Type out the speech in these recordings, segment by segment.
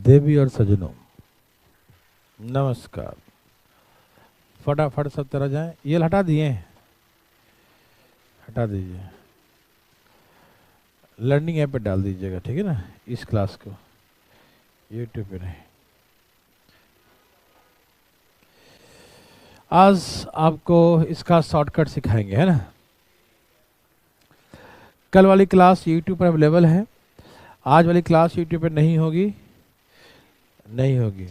देवी और सजनों नमस्कार। फटाफट सब तरह जाएं। ये हटा दिए, हटा दीजिए, लर्निंग ऐप पे डाल दीजिएगा, ठीक है ना। इस क्लास को यूट्यूब पे नहीं। आज आपको इसका शॉर्टकट सिखाएंगे, है ना। कल वाली क्लास यूट्यूब पर अवेलेबल है, आज वाली क्लास यूट्यूब पे नहीं होगी, नहीं होगी।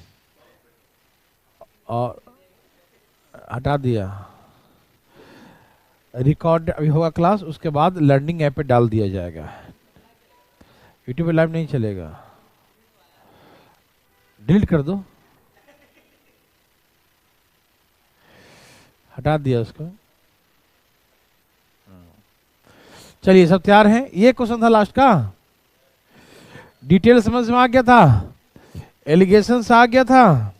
और हटा दिया, रिकॉर्ड अभी होगा क्लास, उसके बाद लर्निंग ऐप पे डाल दिया जाएगा। यूट्यूब पे लाइव नहीं चलेगा, डिलीट कर दो, हटा दिया उसको। चलिए सब तैयार हैं। ये क्वेश्चन था लास्ट का, डिटेल समझ में आ गया था, एलिगेशन से आ गया था,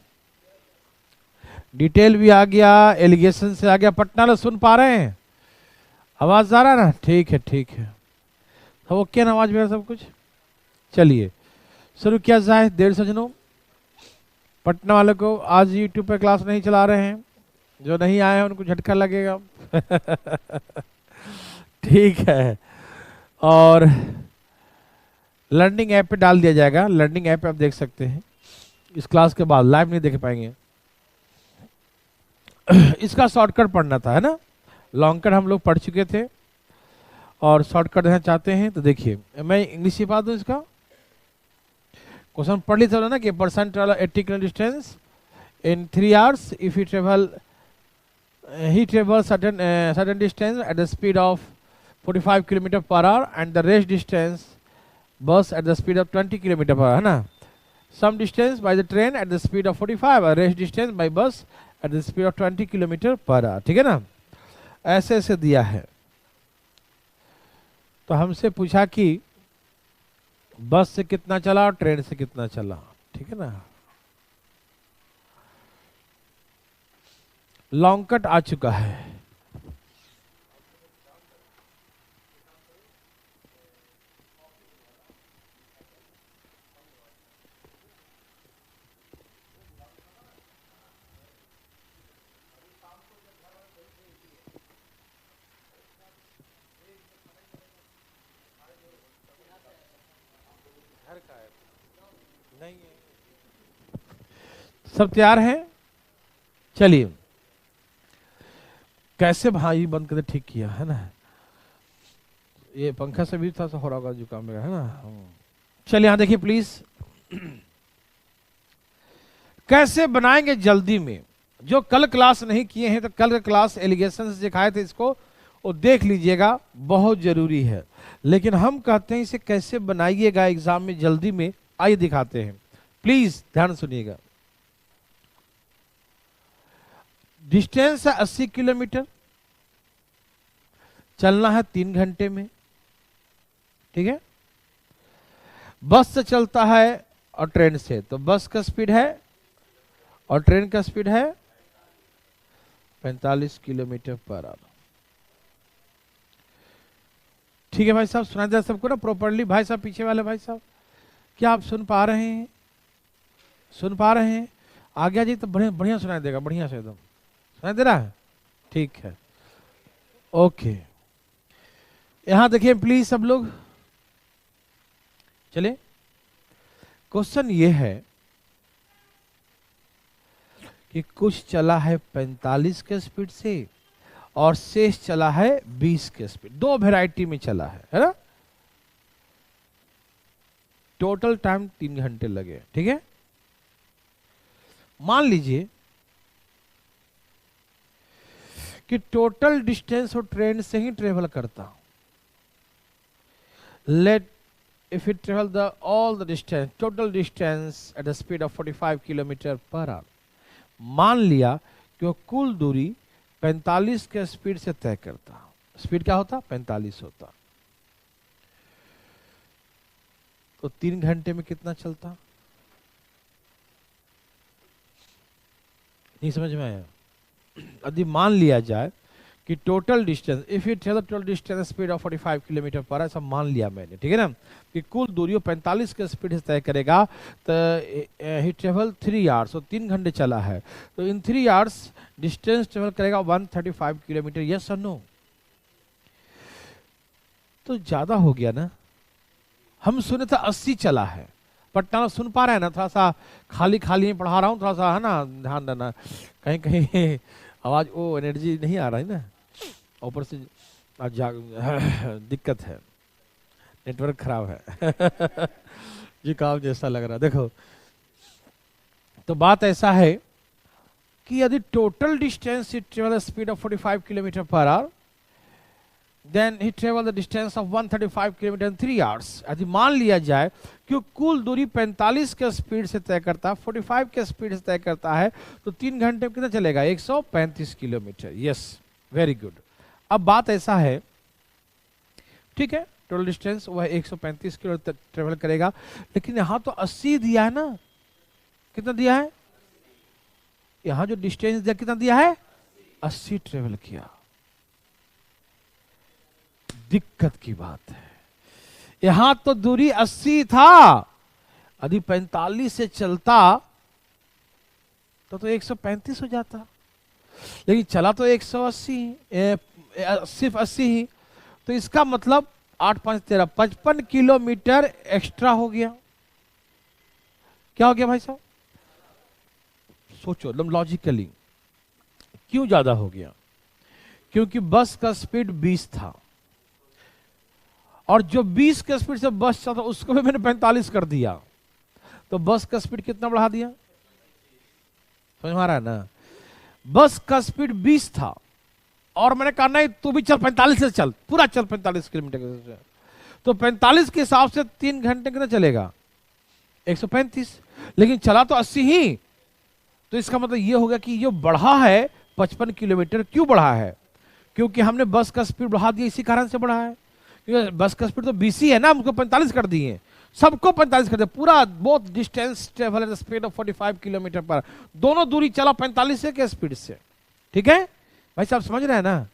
डिटेल भी आ गया, एलिगेशन से आ गया। पटना लोग सुन पा रहे हैं, आवाज आ रहा है ना। ठीक है ठीक है, तो ओके ना आवाज मेरा सब कुछ। चलिए शुरू किया जाए। देर सजनों, पटना वाले को आज यूट्यूब पे क्लास नहीं चला रहे हैं, जो नहीं आए हैं उनको झटका लगेगा। ठीक है, और लर्निंग ऐप पे डाल दिया जाएगा। लर्निंग ऐप पे आप देख सकते हैं, इस क्लास के बाद लाइव नहीं देख पाएंगे। इसका शॉर्टकट पढ़ना था, है ना। लॉन्ग कट हम लोग पढ़ चुके थे और शॉर्टकट देना चाहते हैं, तो देखिए मैं इंग्लिश सिखा दूं। इसका क्वेश्चन पढ़ ली था ना कि person travel 80 kilometre distance in 3 hours if he travel certain distance at the speed of 45 kilometre per our and the rest distance bus at the speed of 20 kilometre per our, है ना। some distance by the train at the speed of 45 और rest distance by bus at the speed of 20 kilometre per our, ठीक है ना। ऐसे ऐसे दिया है। तो हमसे पूछा कि बस से कितना चला और ट्रेन से कितना चला, ठीक है ना। लॉन्ग कट आ चुका है। नहीं है, सब तैयार हैं। चलिए, कैसे भाई बंद करके ठीक किया, है ना। ये पंखा से भी था हो रहा होगा जुकाम मेरा, है ना। चलिए यहां देखिए प्लीज, कैसे बनाएंगे जल्दी में। जो कल क्लास नहीं किए हैं तो कल क्लास एलिगेशन दिखाए थे, इसको वो देख लीजिएगा, बहुत जरूरी है। लेकिन हम कहते हैं इसे कैसे बनाइएगा एग्जाम में जल्दी में, आइए दिखाते हैं, प्लीज ध्यान सुनिएगा। डिस्टेंस है 80 किलोमीटर, चलना है 3 घंटे में, ठीक है। बस से चलता है और ट्रेन से, तो बस का स्पीड है और ट्रेन का स्पीड है 45 किलोमीटर पर आवर। ठीक है भाई साहब, सुना दिया सबको ना प्रॉपरली। भाई साहब पीछे वाले भाई साहब, क्या आप सुन पा रहे हैं? सुन पा रहे हैं? आ गया जी तो बढ़िया बढ़िया सुनाई देगा, बढ़िया से एकदम सुनाई दे रहा है। ठीक है, ओके। यहां देखिए प्लीज सब लोग। चलिए, क्वेश्चन ये है कि कुछ चला है 45 के स्पीड से और शेष चला है 20 के स्पीड, दो वेराइटी में चला है ना। टोटल टाइम 3 घंटे लगे, ठीक है। मान लीजिए कि टोटल डिस्टेंस और ट्रेन से ही ट्रेवल करता हूं। Let if it travel the all the distance, total distance at the speed of 45 kilometre per our. मान लिया कि वो कुल दूरी 45 के स्पीड से तय करता। स्पीड क्या होता? 45 होता। तो 3 घंटे में कितना चलता? नहीं समझ में आया? यदि मान लिया जाए कि total distance, if you travel total distance speed of 45 kilometre पर, ऐसा मान लिया मैंने, ठीक है ना, कि कुल दूरी 45 के स्पीड से तय करेगा, तो ही ट्रेवल 3 आवर्स, तो 3 घंटे चला है, तो इन 3 आवर्स डिस्टेंस ट्रेवल करेगा 135 किलोमीटर, यस और नो? तो ज्यादा हो गया ना, हम सुने था 80 चला है, पटना में सुन पा रहे हैं ना, थोड़ा सा खाली खाली में पढ़ा रहा हूँ, थोड़ा सा है ना, ध्यान देना, कहीं कहीं आवाज वो एनर्जी नहीं आ रही ना, ऊपर से दिक्कत है, नेटवर्क खराब है जी, काम जैसा लग रहा है। देखो, तो बात ऐसा है कि यदि total distance travel speed of 45 kilometre per hour, then he travel the distance of 135 kilometre in 3 hours. यदि मान लिया जाए कि कुल दूरी 45 के स्पीड से तय करता है, 45 के स्पीड से तय करता है, तो 3 घंटे में कितना चलेगा? 135 किलोमीटर। Yes, very good. अब बात ऐसा है, ठीक है, टोटल डिस्टेंस वह 135 किलोमीटर ट्रेवल करेगा, लेकिन यहां तो 80 दिया है ना, कितना दिया है? यहां जो डिस्टेंस दिया कितना दिया है? 80 ट्रेवल किया। दिक्कत की बात है, यहां तो दूरी 80 था, यदि 45 से चलता तो 135 हो जाता, लेकिन चला तो 180, सिर्फ 80 ही, तो इसका मतलब 8 5 13 55 किलोमीटर एक्स्ट्रा हो गया। क्या हो गया भाई साहब? सोचो लॉजिकली, क्यों ज्यादा हो गया? क्योंकि बस का स्पीड 20 था, और जो 20 के स्पीड से बस चलता उसको भी मैंने 45 कर दिया, तो बस का स्पीड कितना बढ़ा दिया? समझ में आ रहा है ना? बस का स्पीड 20 था, और मैंने कहा नहीं तू भी चल 45 से चल, पूरा चल 45 किलोमीटर के, तो 45 के हिसाब से 3 घंटे कितना चलेगा? 135, लेकिन चला तो 80 ही, तो इसका मतलब ये हो गया कि ये बढ़ा है 55 किलोमीटर। क्यों बढ़ा है? क्योंकि हमने बस का स्पीड बढ़ा दिया, इसी कारण से बढ़ा है, क्योंकि बस का स्पीड तो 20 ही है ना, हमको 45 कर दिए, सबको 45 कर दिया, पूरा both distance travel at speed of 45 kilometre पर, दोनों दूरी चला 45 के स्पीड से। ठीक है भाई साहब, समझ रहे हैं ना?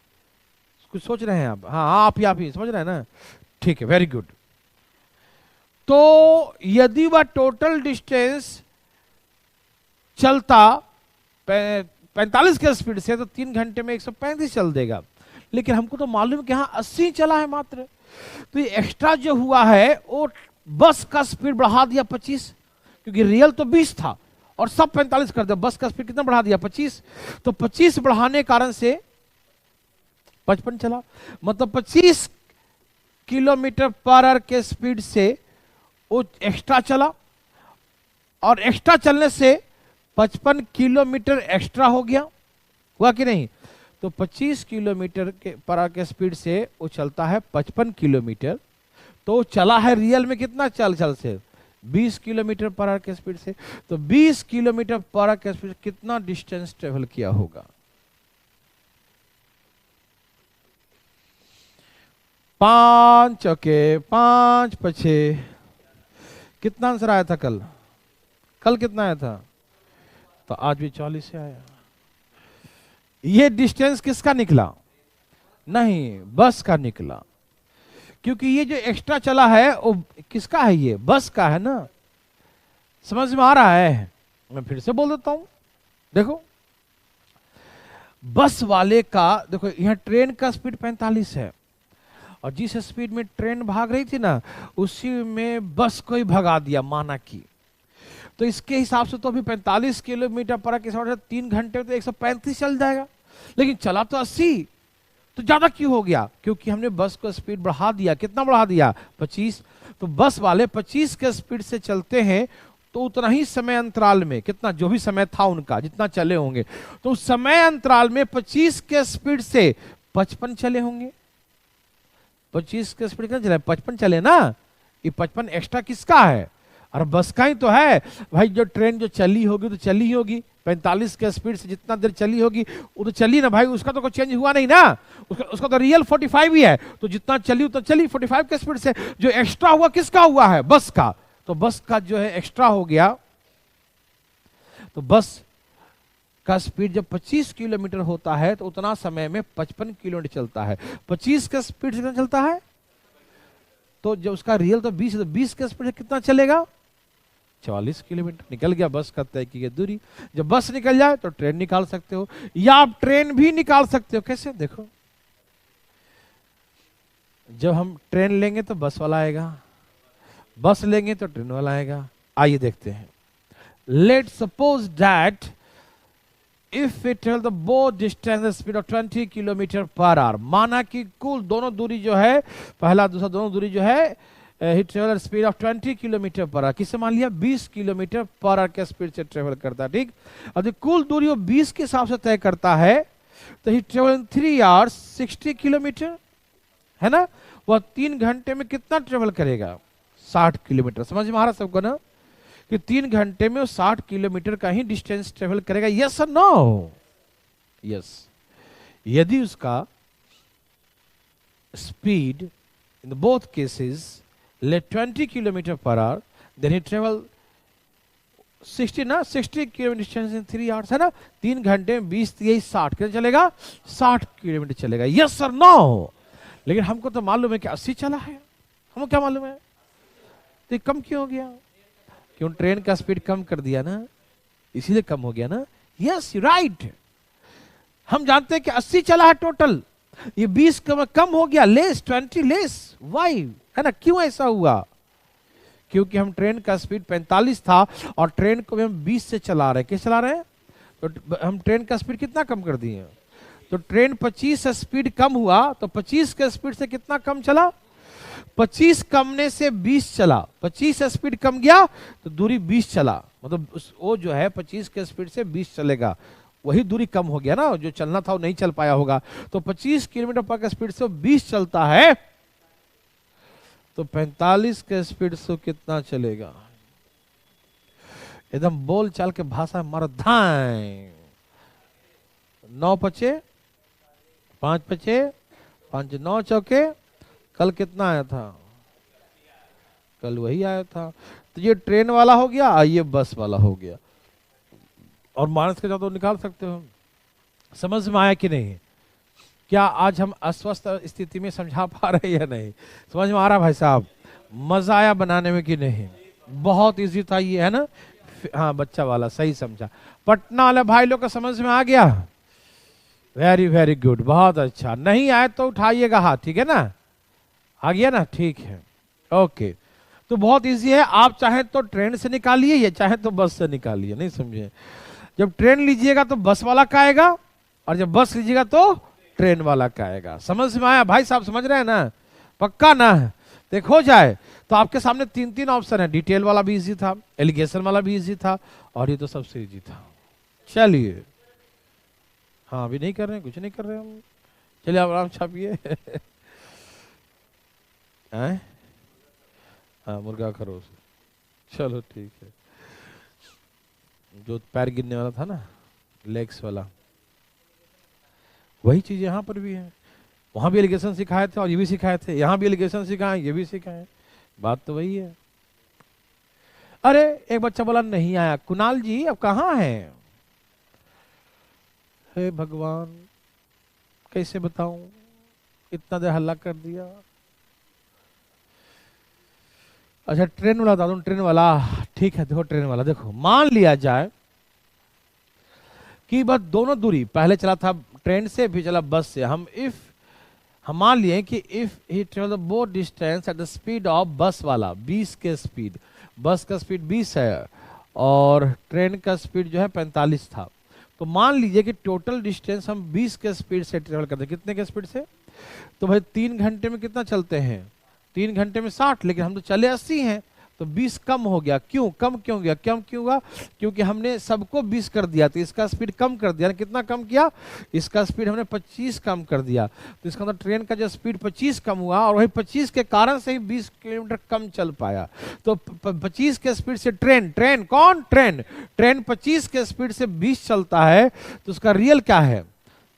कुछ सोच रहे हैं आप? हाँ, आप ही समझ रहे हैं ना? ठीक है, वेरी गुड। तो यदि वह टोटल डिस्टेंस चलता 45 के स्पीड से, तो 3 घंटे में 135 चल देगा, लेकिन हमको तो मालूम है कि यहाँ 80 चला है मात्र, तो ये एक्स्ट्रा जो हुआ है वो बस का स्पीड बढ़ा दिया 25, क्योंकि रियल तो 20 था और सब 45 कर दिया, बस का स्पीड कितना बढ़ा दिया? 25, तो 25 बढ़ाने कारण से 55 चला, मतलब 25 किलोमीटर पर आवर के स्पीड से वो एक्स्ट्रा चला, और एक्स्ट्रा चलने से 55 किलोमीटर एक्स्ट्रा हो गया, हुआ कि नहीं? तो 25 किलोमीटर के पर आवर के स्पीड से वो चलता है 55 किलोमीटर, तो चला है रियल में कितना चल से? 20 किलोमीटर पर आवर के स्पीड से, तो 20 किलोमीटर पर आवर के स्पीड से कितना डिस्टेंस ट्रेवल किया होगा? 5 चौके 5 पछे, कितना आंसर आया था कल? कल कितना आया था? तो आज भी 40 से आया। ये डिस्टेंस किसका निकला? नहीं, बस का निकला, क्योंकि ये जो एक्स्ट्रा चला है वो किसका है? ये बस का है ना। समझ में आ रहा है? मैं फिर से बोल देता हूं, देखो बस वाले का, देखो यहां ट्रेन का स्पीड 45 है, और जिस स्पीड में ट्रेन भाग रही थी ना, उसी में बस को ही भगा दिया, माना कि, तो इसके हिसाब से तो अभी 45 किलोमीटर पर के हिसाब से 3 घंटे तो 135 चल जाएगा, लेकिन चला तो 80, तो ज्यादा क्यों हो गया? क्योंकि हमने बस को स्पीड बढ़ा दिया। कितना बढ़ा दिया? 25। तो बस वाले 25 के स्पीड से चलते हैं, तो उतना ही समय अंतराल में, कितना जो भी समय था उनका, जितना चले होंगे, तो उस समय अंतराल में 25 के स्पीड से 55 चले होंगे। 25 के स्पीड कितना चले? 55 चले ना। ये 55 एक्स्ट्रा किसका है? और बस का ही तो है भाई। जो ट्रेन जो चली होगी तो चली ही होगी, 45 के स्पीड से जितना देर चली होगी वो तो चली ना भाई, उसका तो कोई चेंज हुआ नहीं ना, उसका तो रियल 45 ही है, तो जितना चली उतना चली 45 के स्पीड से। जो एक्स्ट्रा हुआ किसका हुआ है? बस का। तो बस का जो है एक्स्ट्रा हो गया, तो बस का स्पीड जब 25 किलोमीटर होता है तो उतना समय में 55 किलोमीटर चलता है। 25 का स्पीड से कितना चलता है? तो जब उसका रियल तो 20 है, तो 20 का स्पीड से कितना चलेगा? 44 किलोमीटर। निकल गया बस का तय की गई दूरी। जब बस निकल जाए तो ट्रेन निकाल सकते हो, या आप ट्रेन भी निकाल सकते हो। कैसे? देखो, जब हम ट्रेन लेंगे तो बस वाला आएगा, बस लेंगे तो ट्रेन वाला आएगा। आइए देखते हैं। Let suppose that if it travel the both distance speed of 20 kilometre per hour. माना कि कुल दोनों दूरी जो है, पहला दूसरा दोनों दूरी जो है, hit travel speed of 20 kilometre per our. किससे मान लिया? 20 किलोमीटर पर आवर के स्पीड से ट्रेवल करता है। ठीक, अब कुल दूरी वो 20 के हिसाब से तय करता है, तो hit travel in 3 hours 60 kilometre, है ना। वह 3 घंटे में कितना ट्रेवल करेगा? 60 किलोमीटर। समझ में आ रहा सबको ना कि 3 घंटे में वो 60 किलोमीटर का ही डिस्टेंस ट्रेवल करेगा। यस और नो? यस। यदि उसका speed in both cases let 20 kilometre per our, then he travel 60 kilometre distance in 3 hours, है ना। 3 घंटे में 20 यही 60 किलोमीटर चलेगा, 60 किलोमीटर चलेगा। यस और नो? लेकिन हमको तो मालूम है कि 80 चला है, हमको क्या मालूम है? तो ये कम क्यों हो गया? क्यों? ट्रेन का स्पीड कम कर दिया ना, इसीलिए कम हो गया ना। Yes, right. हम जानते हैं कि 80 चला है टोटल, ये 20 कम हो गया, लेस 20 लेस। वाई? है ना। क्यों ऐसा हुआ? क्योंकि हम ट्रेन का स्पीड 45 था और ट्रेन को भी हम 20 से चला रहे हैं। कैसे चला रहे हैं? तो हम ट्रेन का स्पीड कितना कम कर दिए? तो ट्रेन 25 से स्पीड कम हुआ, तो 25 के स्पीड से कितना कम चला? 25 कमने से 20 चला। 25 से स्पीड कम गया तो दूरी 20 चला, मतलब वो जो है 25 के स्पीड से 20 चलेगा, वही दूरी कम हो गया ना। जो चलना था वो नहीं चल पाया होगा। तो 25 किलोमीटर पर स्पीड से 20 चलता है, तो 45 के स्पीड से कितना चलेगा? एकदम बोल चाल के भाषा में मारो धाए। 9 पचे 5 पचे 5 9 चौके। कल कितना आया था? कल वही आया था। तो ये ट्रेन वाला हो गया और ये बस वाला हो गया। और माइनस के साथ तो निकाल सकते हो। समझ में आया कि नहीं? क्या आज हम अस्वस्थ स्थिति में समझा पा रहे हैं या नहीं? समझ में आ रहा भाई साहब? मजा आया बनाने में कि नहीं? बहुत इजी था ये, है ना। हाँ, बच्चा वाला सही समझा। पटना वाले भाई लोग का समझ में आ गया? वेरी वेरी गुड, बहुत अच्छा। नहीं आए तो उठाइएगा हाथ, ठीक है ना। आ गया ना? ठीक है, ओके। तो बहुत इजी है। आप चाहे तो ट्रेन से निकालिए या चाहे तो बस से निकालिए। नहीं समझे? जब ट्रेन लीजिएगा तो बस वाला का आएगा, और जब बस लीजिएगा तो ट्रेन वाला का आएगा। समझ में आया भाई साहब? समझ रहे हैं ना? पक्का ना? देखो जाए तो आपके सामने 3 ऑप्शन है। डिटेल वाला भी इजी था, एलिगेशन वाला भी इजी था, और ये तो सबसे इजी था। चलिए, हाँ अभी नहीं कर रहे हैं, कुछ नहीं कर रहे हम। चलिए आप आराम छापिए। हाँ, मुर्गा खरोश। चलो ठीक है। जो पैर गिरने वाला था ना, लेग्स वाला, वही चीज यहाँ पर भी है। वहां भी एलिगेशन सिखाए थे और ये भी सिखाए थे, यहाँ भी एलिगेशन सिखाए, ये भी सिखाए। बात तो वही है। अरे एक बच्चा बोला नहीं आया। कुणाल जी अब कहाँ हैं? हे भगवान, कैसे बताऊं, इतना देर हल्ला कर दिया। अच्छा ट्रेन वाला बता दूं। ट्रेन वाला ठीक है। देखो ट्रेन वाला, देखो मान लिया जाए कि बस दोनों दूरी, पहले चला था ट्रेन से फिर चला बस से। हम मान लिए कि if he travel the both distance at the speed of बस वाला, 20 के स्पीड, बस का स्पीड 20 है और ट्रेन का स्पीड जो है 45 था। तो मान लीजिए कि टोटल डिस्टेंस हम 20 के स्पीड से ट्रेवल करते हैं। कितने के स्पीड से? तो भाई 3 घंटे में कितना चलते हैं? 3 घंटे में 60, लेकिन हम तो चले 80 हैं, तो 20 कम हो गया। क्यों कम क्यों गया? कम क्यों हुआ? क्योंकि हमने सबको 20 कर दिया, तो इसका स्पीड कम कर दिया। कितना कम किया? इसका स्पीड हमने 25 कम कर दिया। तो इसका मतलब ट्रेन का जो स्पीड 25 कम हुआ, और वही 25 के कारण से ही 20 किलोमीटर कम चल पाया। तो 25 के स्पीड से ट्रेन 25 के स्पीड से 20 चलता है, तो उसका रियल क्या है?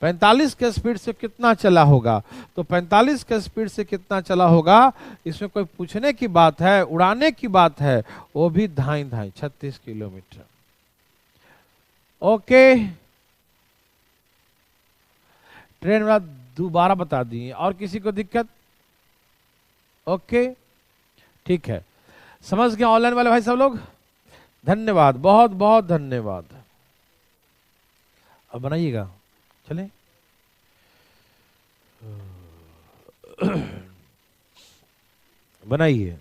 45 के स्पीड से कितना चला होगा? तो 45 के स्पीड से कितना चला होगा, इसमें कोई पूछने की बात है? उड़ाने की बात है? वो भी धाई 36 किलोमीटर। ओके, ट्रेन वाला दोबारा बता दिए। और किसी को दिक्कत? ओके ठीक है, समझ गए ऑनलाइन वाले भाई सब लोग? धन्यवाद, बहुत बहुत धन्यवाद। अब बनाइएगा, चलें। बनाइए।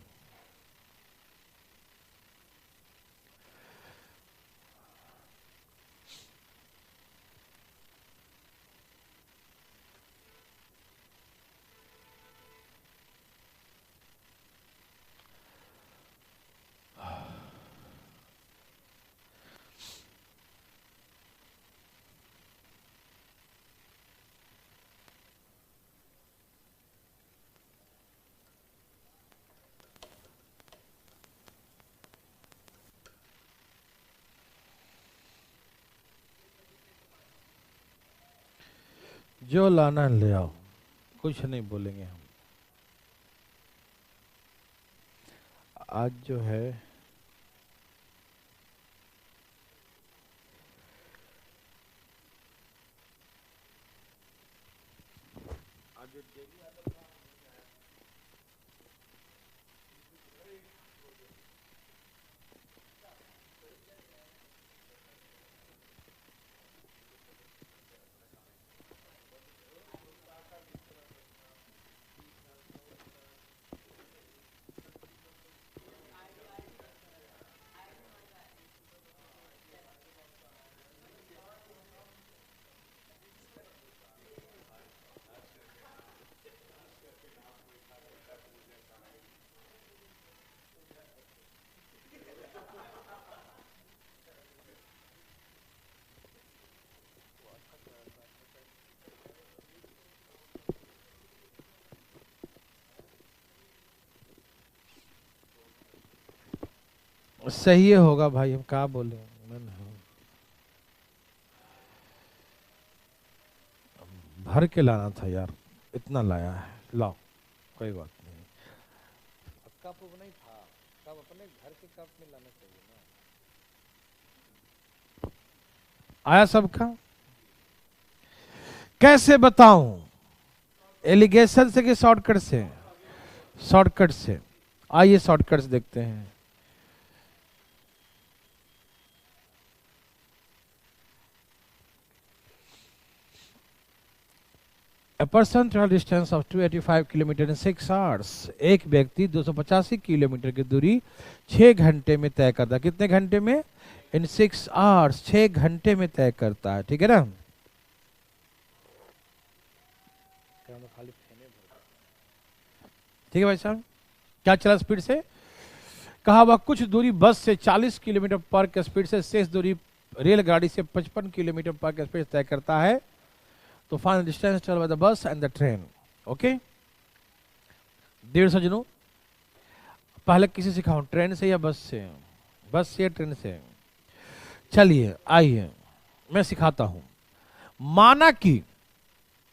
जो लाना ले आओ, कुछ नहीं बोलेंगे हम। आज जो है सही होगा भाई, हम क्या बोले। भर के लाना था यार, इतना लाया है, लाओ कोई बात नहीं। कप नहीं था, कप अपने घर के कप में लाना चाहिए ना। आया सबका? कैसे बताऊं, एलिगेशन से कि शॉर्टकट से? शॉर्टकट से। आइए शॉर्टकट से देखते हैं। A person travel distance of 285 kilometre in 6 hours। एक व्यक्ति 285 किलोमीटर की दूरी 6 घंटे में तय करता है। कितने घंटे में? इन 6 hours, 6 घंटे में तय करता है। ठीक है ना? ठीक है भाई साहब, क्या चला स्पीड से? कहा वह कुछ दूरी बस से 40 किलोमीटर पर की स्पीड से, शेष दूरी रेलगाड़ी से 55 किलोमीटर पर की स्पीड तय करता है। तो final distance travel by the बस एंड द ट्रेन। ओके, 150 जनों। पहले किसी सिखाऊं, ट्रेन से या बस से? बस से या ट्रेन से? चलिए आइए मैं सिखाता हूं। माना कि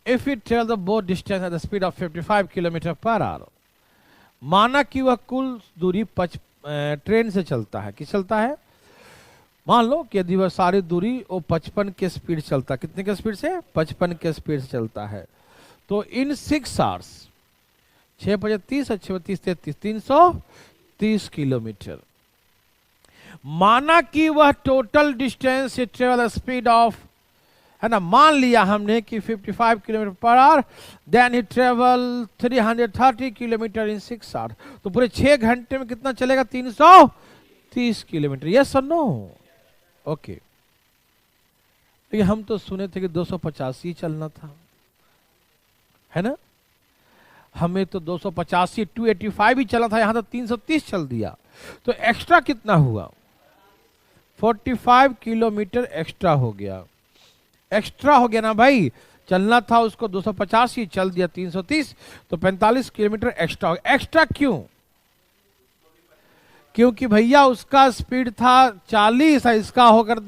if it travel the both distance at the speed of 55 kilometre per hour, माना कि वह कुल दूरी ट्रेन से चलता है। किस चलता है? मान लो कि यदि वह सारी दूरी वो 55 के स्पीड चलता है। कितने के स्पीड से? 55 के स्पीड से चलता है। तो इन 6 आवर्स, 6 5 30 और 6 30 33, 330 किलोमीटर। माना कि वह total distance travel speed of, है ना, मान लिया हमने कि 55 kilometre per hour, then he travel 330 kilometre in 6 hours. तो पूरे 6 घंटे में कितना चलेगा? 330 किलोमीटर। यस और नो? ओके। तो हम तो सुने थे कि 285 चलना था, है ना? हमें तो 285 285 ही चला था, यहां तो 330 चल दिया। तो एक्स्ट्रा कितना हुआ? 45 किलोमीटर एक्स्ट्रा हो गया। एक्स्ट्रा हो गया ना भाई, चलना था उसको 285, चल दिया 330, तो 45 किलोमीटर एक्स्ट्रा हो गया। एक्स्ट्रा क्यों? क्योंकि भैया उसका स्पीड था 40, इसका होकर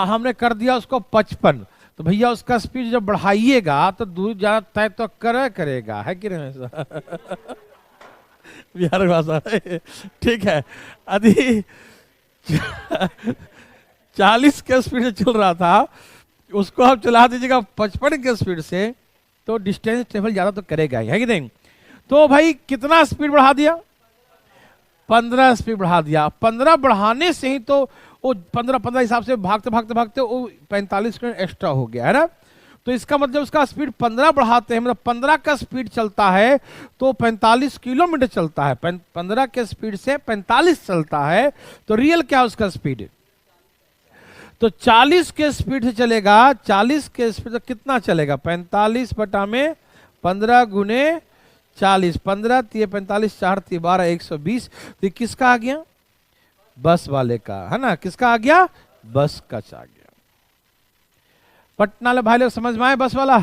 हमने कर दिया उसको 55। तो भैया उसका स्पीड जब बढ़ाइएगा तो दूर ज्यादा तय तो करेगा, है कि नहीं? बिहार भाषा, ठीक है। यदि 40 के स्पीड से चल रहा था, उसको आप चला दीजिएगा 55 के स्पीड से तो डिस्टेंस ट्रेवल ज्यादा तो करेगा ही, है कि नहीं। तो भाई कितना स्पीड बढ़ा दिया, 15 स्पीड बढ़ा दिया। 15 बढ़ाने से ही तो वो 15 हिसाब से भागते भागते भागते वो 45 किलोमीटर एक्स्ट्रा हो गया, है ना। तो इसका मतलब उसका स्पीड 15 बढ़ाते हैं, मतलब 15 का स्पीड चलता है तो 45 किलोमीटर चलता है। 15 के स्पीड से 45 चलता है, तो रियल क्या उसका स्पीड, तो 40 के स्पीड से चलेगा। 40 के स्पीड से कितना चलेगा, 45 बटा में 15 गुने 40, 15 3 45 4 3 12 120। तो किसका आ गया, बस वाले का, है ना। किसका आ गया, बस का आ गया। पटना वाले भाई लोग समझ में आए बस वाला,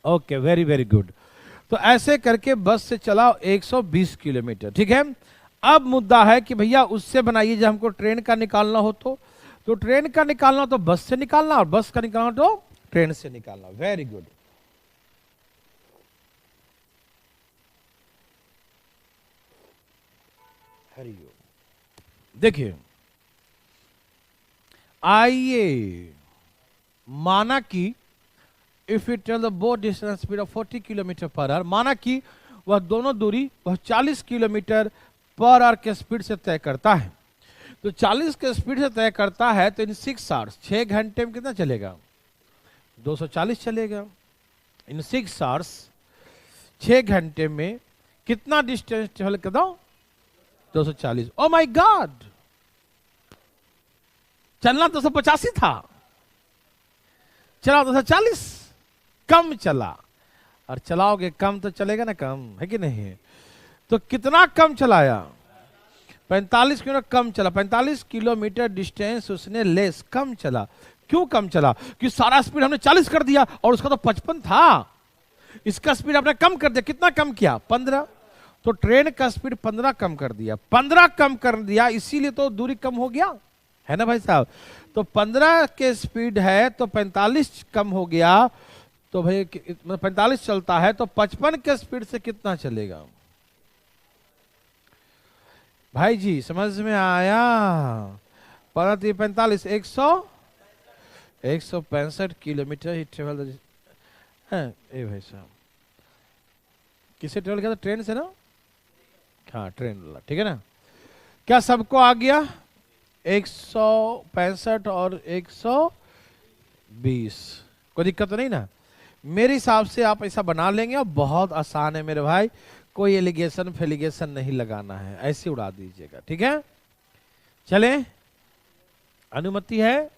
ओके वेरी वेरी गुड। तो ऐसे करके बस से चलाओ 120 किलोमीटर, ठीक है। अब मुद्दा है कि भैया उससे बनाइए जब हमको ट्रेन का निकालना हो तो ट्रेन का निकालना तो बस से निकालना, और बस का निकालना तो ट्रेन से निकालना। Very good. हरिओम। देखिए आइए माना कि if it tell the both distance speed of 40 kilometre per hour, माना कि वह दोनों दूरी वह 40 किलोमीटर पर आवर के स्पीड से तय करता है। तो 40 के स्पीड से तय करता है तो इन 6 आवर्स 6 घंटे में कितना चलेगा, 240 चलेगा। इन 6 आवर्स 6 घंटे में कितना डिस्टेंस ट्रेवल कर दो, 240। ओ माय गॉड, चलना 285 था, चला 240, कम चला। और चलाओगे कम तो चलेगा ना, कम है कि नहीं। तो कितना कम चलाया, 45 किलोमीटर कम चला। 45 किलोमीटर डिस्टेंस उसने लेस कम चला। क्यों कम चला, कि सारा स्पीड हमने 40 कर दिया और उसका तो 55 था। इसका स्पीड आपने कम कर दिया, कितना कम किया, 15। तो ट्रेन का स्पीड 15 कम कर दिया, 15 कम कर दिया, इसीलिए तो दूरी कम हो गया, है ना भाई साहब। तो 15 के स्पीड है तो 45 कम हो गया। तो भाई 45 चलता है तो 55 के स्पीड से कितना चलेगा, भाई जी समझ में आया। 45 165 किलोमीटर ही ट्रेवल है। ए भाई साहब किससे ट्रेवल किया था, ट्रेन से ना, हाँ ट्रेन वाला, ठीक है ना। क्या सबको आ गया, 165 और 120, कोई दिक्कत तो नहीं ना। मेरे हिसाब से आप ऐसा बना लेंगे और बहुत आसान है मेरे भाई, कोई एलिगेशन फेलिगेशन नहीं लगाना है, ऐसे उड़ा दीजिएगा, ठीक है। चले, अनुमति है,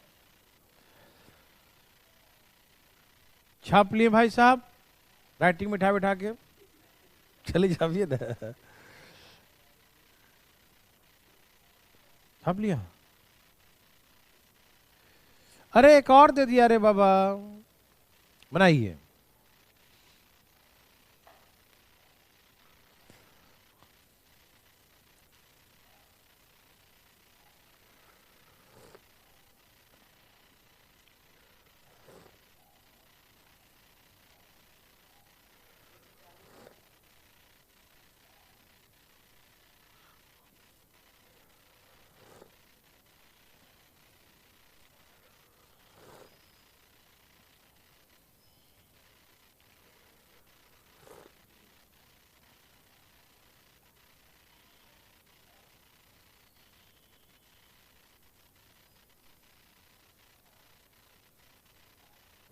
छाप लिए भाई साहब, राइटिंग में बैठा के चले जाइए ना। छाप लिया, अरे एक और दे दिया, अरे बाबा बनाइए।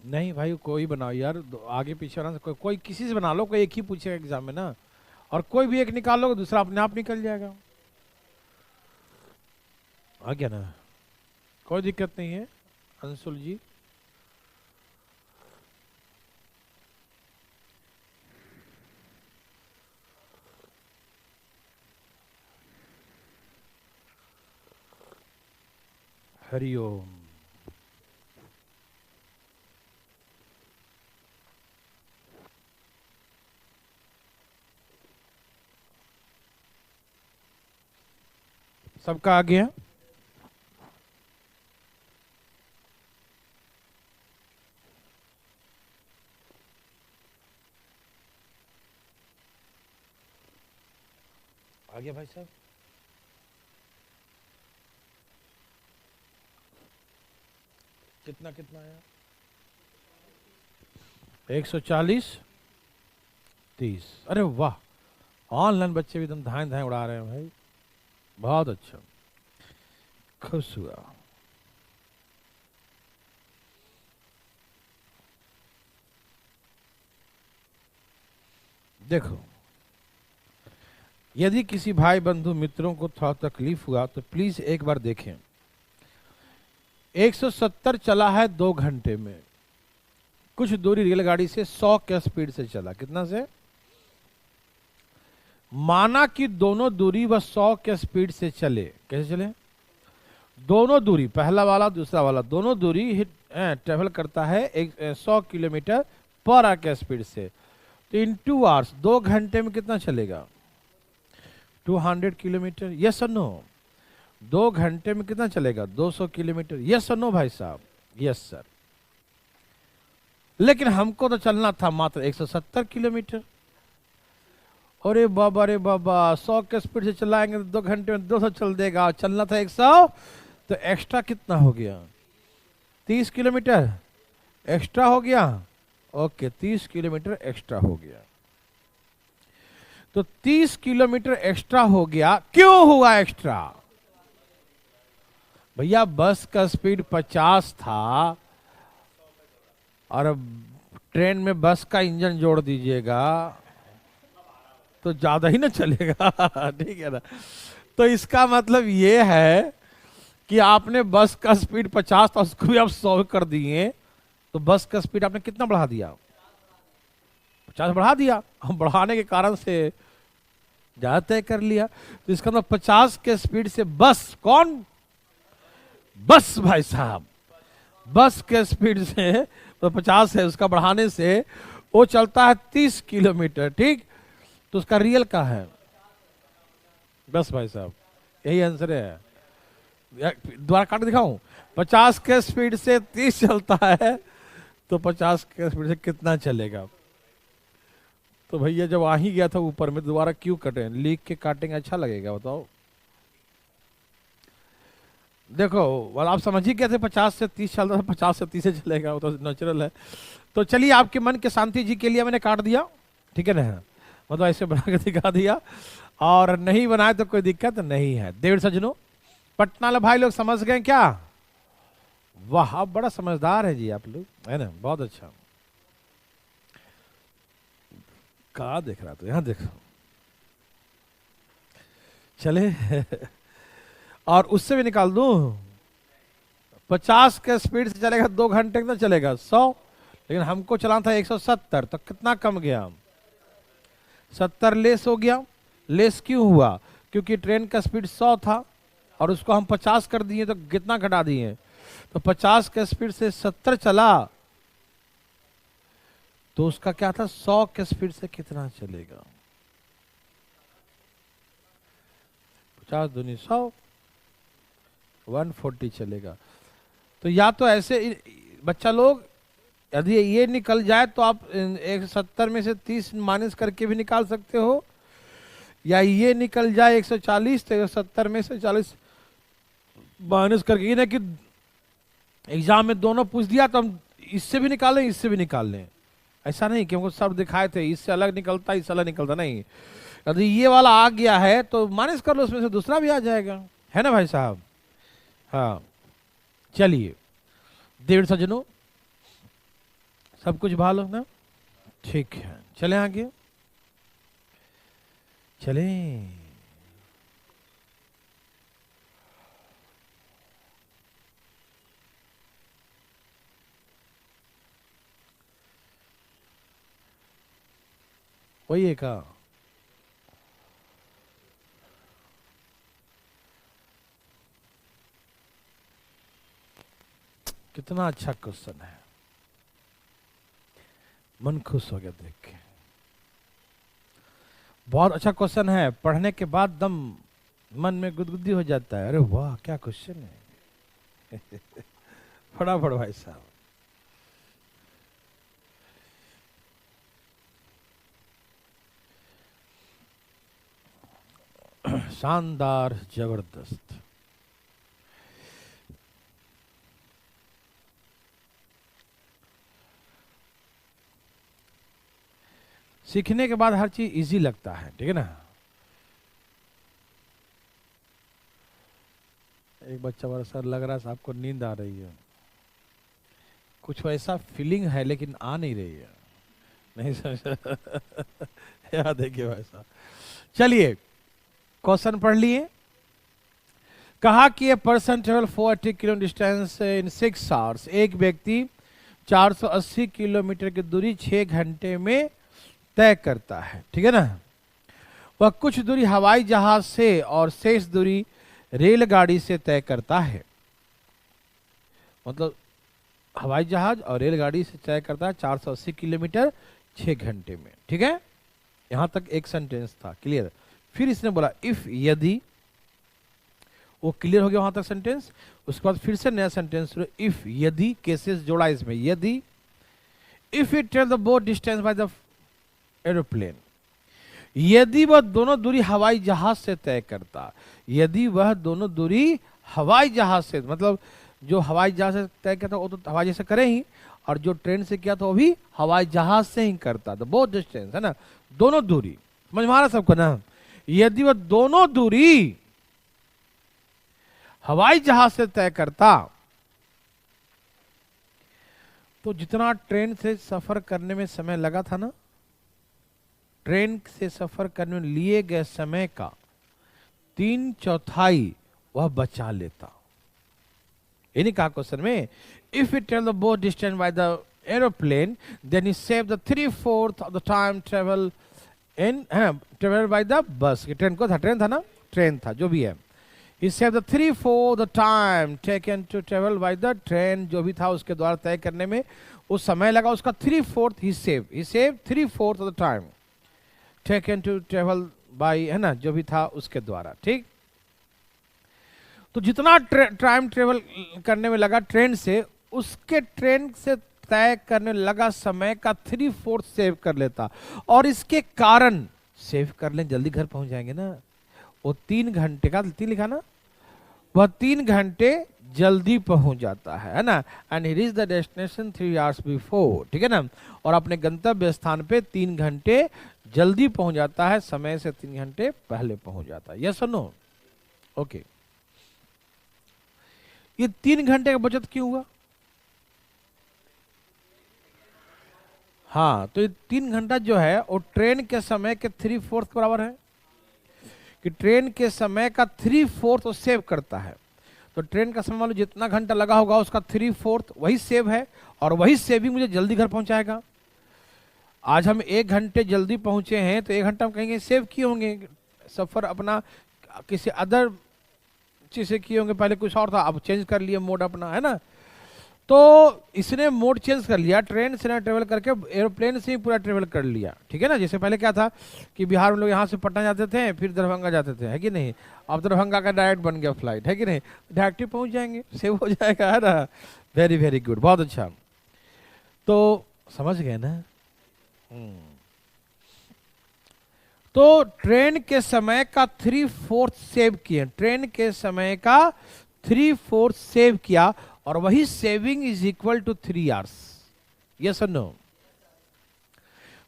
नहीं भाई कोई बनाओ यार, आगे पीछे ना कोई किसी से बना लो, कोई एक ही पूछेगा एग्जाम में ना, और कोई भी एक निकालोगे दूसरा अपने आप निकल जाएगा। आ गया ना, कोई दिक्कत नहीं है अंशुल जी। हरिओम। सबका आ गया, आ गया भाई साहब। कितना कितना आया? 140 30। अरे वाह, ऑनलाइन बच्चे भी एकदम धाए धाए उड़ा रहे हैं भाई, बहुत अच्छा, खुश हुआ। देखो, यदि किसी भाई बंधु मित्रों को थोड़ा तकलीफ हुआ तो प्लीज एक बार देखें। 170 चला है 2 घंटे में, कुछ दूरी रेलगाड़ी से 100 के स्पीड से चला। कितना से? माना कि दोनों दूरी वह 100 के स्पीड से चले। कैसे चले? दोनों दूरी, पहला वाला दूसरा वाला, दोनों दूरी ट्रेवल करता है 100 किलोमीटर पर आवर के स्पीड से। तो इन 2 आवर्स, 2 घंटे में कितना चलेगा? 200 किलोमीटर। यस और नो? 2 घंटे में कितना चलेगा? 200 किलोमीटर। यस और नो भाई साहब? Yes sir. लेकिन हमको तो चलना था मात्र 170 किलोमीटर। अरे बाबा रे बाबा, 100 के स्पीड से चलाएंगे तो 2 घंटे में 200 चल देगा, चलना था 100, तो एक्स्ट्रा कितना हो गया? 30 किलोमीटर एक्स्ट्रा हो गया। ओके, 30 किलोमीटर एक्स्ट्रा हो गया। तो 30 किलोमीटर एक्स्ट्रा हो गया। क्यों हुआ एक्स्ट्रा? भैया बस का स्पीड 50 था और अब ट्रेन में बस का इंजन जोड़ दीजिएगा तो ज्यादा ही ना चलेगा। ठीक है ना? तो इसका मतलब ये है कि आपने बस का स्पीड 50 था, उसको भी आप 100 कर दिए, तो बस का स्पीड आपने कितना बढ़ा दिया? 50 बढ़ा दिया। हम बढ़ाने के कारण से ज्यादा तय कर लिया। तो इसका मतलब 50 के स्पीड से बस, कौन? बस भाई साहब, बस के स्पीड से तो 50 है, उसका बढ़ाने से वो चलता है 30 किलोमीटर। ठीक, तो उसका रियल का है बस भाई साहब, यही आंसर है। दोबारा काट दिखाऊं? 50 के स्पीड से 30 चलता है, तो 50 के स्पीड से कितना चलेगा? तो भैया जब आ ही गया था ऊपर में, दोबारा क्यों कटें? लिख के काटेंगे, अच्छा लगेगा? बताओ। देखो, वाल आप समझ ही गए थे 50 से 30 चलता था, 50 से 30 से चलेगा, वो तो नेचुरल है। तो चलिए, आपके मन के शांति जी के लिए मैंने काट दिया, ठीक है ना? मतलब ऐसे बना के दिखा दिया, और नहीं बनाए तो कोई दिक्कत नहीं है। देव सजनों, पटना वाले भाई लोग समझ गए क्या? वाह, आप बड़ा समझदार है जी आप लोग, है ना? बहुत अच्छा। कहा देख रहा तो यहाँ देखो, चले। और उससे भी निकाल दूं, 50 के स्पीड से चलेगा 2 घंटे कितना चलेगा? 100। लेकिन हमको चलाना था 170, तो कितना कम गया? 70 लेस हो गया। लेस क्यों हुआ? क्योंकि ट्रेन का स्पीड 100 था और उसको हम 50 कर दिए, तो कितना घटा दिए? तो 50 के स्पीड से 70 चला, तो उसका क्या था? 100 के स्पीड से कितना चलेगा? 50 दूनी 100, 140 चलेगा। तो या तो ऐसे बच्चा लोग, यदि ये निकल जाए तो आप 170 में से 30 माइनस करके भी निकाल सकते हो, या ये निकल जाए 140 तो 170 में से 40 माइनस करके। ये ना कि एग्जाम में दोनों पूछ दिया तो हम इससे भी निकालें इससे भी निकाल लें, ऐसा नहीं कि हमको सब दिखाए थे इससे अलग निकलता इससे अलग निकलता, नहीं। यदि ये वाला आ गया है तो माइनस कर लो, उसमें से दूसरा भी आ जाएगा, है ना भाई साहब? हाँ, चलिए देव सजनों, सब कुछ भालो ना, ठीक है? चले आगे, चले। वही है का? कितना अच्छा क्वेश्चन है, मन खुश हो गया देख के। बहुत अच्छा क्वेश्चन है, पढ़ने के बाद दम मन में गुदगुदी हो जाता है। अरे वाह, क्या क्वेश्चन है। फटाफट भाई साहब। शानदार, जबरदस्त। सीखने के बाद हर चीज इजी लगता है, ठीक है ना। एक बच्चा बोला सर लग रहा है आपको नींद आ रही है, कुछ वैसा फीलिंग है लेकिन आ नहीं रही है, नहीं समझ याद है कि वैसा। चलिए क्वेश्चन पढ़ लिए। कहा कि a person travel 480 kilometre distance in 6 hours, एक व्यक्ति 480 किलोमीटर की दूरी 6 घंटे में तय करता है, ठीक है ना। वह कुछ दूरी हवाई जहाज से और शेष दूरी रेलगाड़ी से तय करता है। मतलब हवाई जहाज और रेलगाड़ी से तय करता है 480 किलोमीटर 6 घंटे में, ठीक है। यहां तक एक सेंटेंस था, क्लियर। फिर इसने बोला इफ, यदि, वो क्लियर हो गया वहां तक सेंटेंस। उसके बाद फिर से नया सेंटेंस, इफ, यदि, केसेस जोड़ा इसमें, यदि, if it tell the both distance by the aeroplane, यदि वह दोनों दूरी हवाई जहाज से तय करता, यदि वह दोनों दूरी हवाई जहाज से, मतलब जो हवाई जहाज से तय करता वो तो हवाई जहाज से करे ही, और जो ट्रेन से किया तो वो भी हवाई जहाज से ही करता, तो बोथ डिस्टेंस है ना, दोनों दूरी, समझ में आ रहा सबको ना। यदि वह दोनों दूरी हवाई जहाज से तय करता तो जितना ट्रेन से सफर करने में समय लगा था ना, ट्रेन से सफर करने में लिए गए समय का 3/4 वह बचा लेता। ये नहीं कहा क्वेश्चन में, if it tell the both distance by the aeroplane then he save the 3/4 of the time travel in travel by the bus. Train को था, ट्रेन था ना, ट्रेन था, जो भी है। He saved the 3/4 the time taken to travel by the train, जो भी था उसके द्वारा तय करने में उस समय लगा, उसका 3/4 he saved 3/4 of the time taken to travel by, है ना, जो भी था उसके द्वारा, ठीक। तो जितना टाइम ट्रेवल करने में लगा ट्रेन से, उसके ट्रेन से तय करने लगा समय का 3/4 सेव कर लेता। और इसके कारण सेव कर लें, जल्दी घर पहुंच जाएंगे ना। वो 3 घंटे का, 3 लिखा ना, वह 3 घंटे जल्दी पहुंच जाता है ना। And he reach the destination 3 hours before, ठीक है ना। और अपने गंतव्य स्थान पे 3 घंटे जल्दी पहुंच जाता है, समय से 3 घंटे पहले पहुंच जाता है। यस और नो? ओके। ये 3 घंटे का बचत क्यों हुआ? हाँ, तो ये 3 घंटा जो है वो ट्रेन के समय के 3/4 के बराबर है, कि ट्रेन के समय का 3/4 सेव करता है। तो ट्रेन का समय मान लो जितना घंटा लगा होगा उसका 3/4 वही सेव है, और वही सेविंग मुझे जल्दी घर पहुंचाएगा। आज हम 1 घंटे जल्दी पहुंचे हैं तो 1 घंटा हम कहेंगे सेव किए होंगे, सफर अपना किसी अदर चीज से किए होंगे, पहले कुछ और था अब चेंज कर लिया मोड अपना, है ना। तो इसने मोड चेंज कर लिया, ट्रेन से ना ट्रेवल करके एरोप्लेन से ही पूरा ट्रेवल कर लिया, ठीक है ना। जैसे पहले क्या था कि बिहार में लोग यहाँ से पटना जाते थे फिर दरभंगा जाते थे, है कि नहीं। अब दरभंगा का डायरेक्ट बन गया फ्लाइट, है कि नहीं, डायरेक्ट ही पहुंच जाएंगे, सेव हो जाएगा, है ना। वेरी वेरी गुड, बहुत अच्छा। तो समझ गए ना। तो ट्रेन के समय का 3/4 सेव किए, ट्रेन के समय का 3/4 सेव किया, और वही saving is equal to 3 hours. Yes और नो?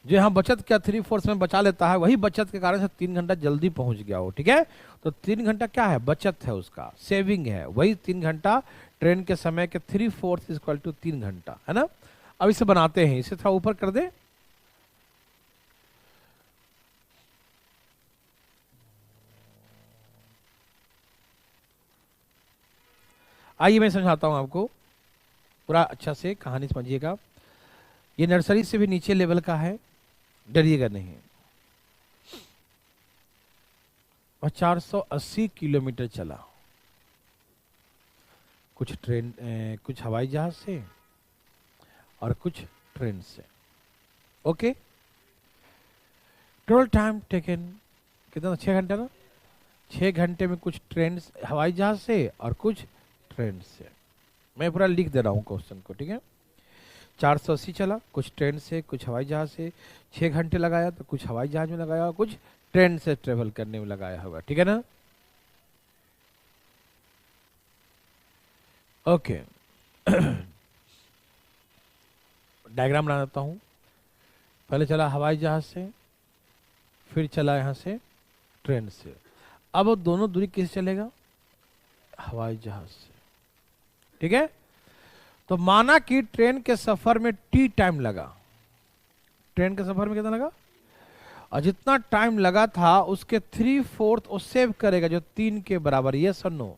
जो यहां बचत क्या 3/4 में बचा लेता है, वही बचत के कारण से 3 घंटा जल्दी पहुंच गया हो, ठीक है। तो 3 घंटा क्या है, बचत है, उसका सेविंग है, वही 3 घंटा ट्रेन के समय के 3/4 इज इक्वल टू 3 घंटा, है ना। अब इसे बनाते हैं, इसे थोड़ा ऊपर कर दे। आइए मैं समझाता हूं आपको पूरा अच्छा से, कहानी समझिएगा। ये नर्सरी से भी नीचे लेवल का है, डरिएगा नहीं। और 480 किलोमीटर चला, कुछ ट्रेन कुछ हवाई जहाज से और कुछ ट्रेन से। ओके, टोटल टाइम टेकन कितना, 6 घंटे ना। 6 घंटे में कुछ ट्रेन हवाई जहाज से और कुछ ट्रेन से। मैं पूरा लिख दे रहा हूँ क्वेश्चन को, ठीक है। 480 चला, कुछ ट्रेन से कुछ हवाई जहाज से। 6 घंटे लगाया तो कुछ हवाई जहाज में लगाया, कुछ ट्रेन से ट्रेवल करने में लगाया होगा, ठीक है ना। ओके डायग्राम बना देता हूँ। पहले चला हवाई जहाज से, फिर चला यहाँ से ट्रेन से। अब वो दोनों दूरी किससे चलेगा? हवाई जहाज से। ठीक है, तो माना कि ट्रेन के सफर में टी टाइम लगा। ट्रेन के सफर में कितना लगा? और जितना टाइम लगा था उसके 3/4 वो सेव करेगा, जो 3 के बराबर। यस और नो?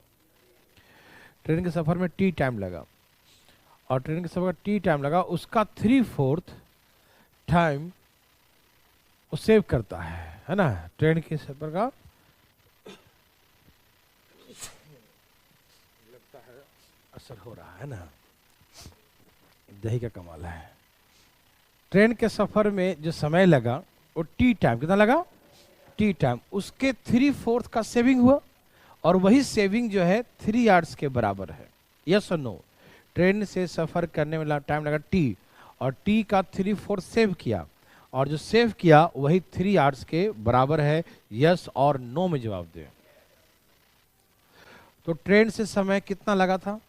ट्रेन के सफर में टी टाइम लगा और ट्रेन के सफर में टी टाइम लगा, उसका 3/4 टाइम वो सेव करता है ना? ट्रेन के सफर का लगता है असर हो रहा है ना, दही का कमाल है। ट्रेन के सफर में जो समय लगा वो टी टाइम, कितना लगा? टी टाइम, उसके 3/4 का सेविंग हुआ और वही सेविंग जो है 3 आवर्स के बराबर है। यस और नो? ट्रेन से सफर करने में टाइम लगा टी और टी का 3/4 सेव किया और जो सेव किया वही 3 आवर्स के बराबर है। यस और नो में जवाब दे। तो ट्रेन से समय कितना लगा था?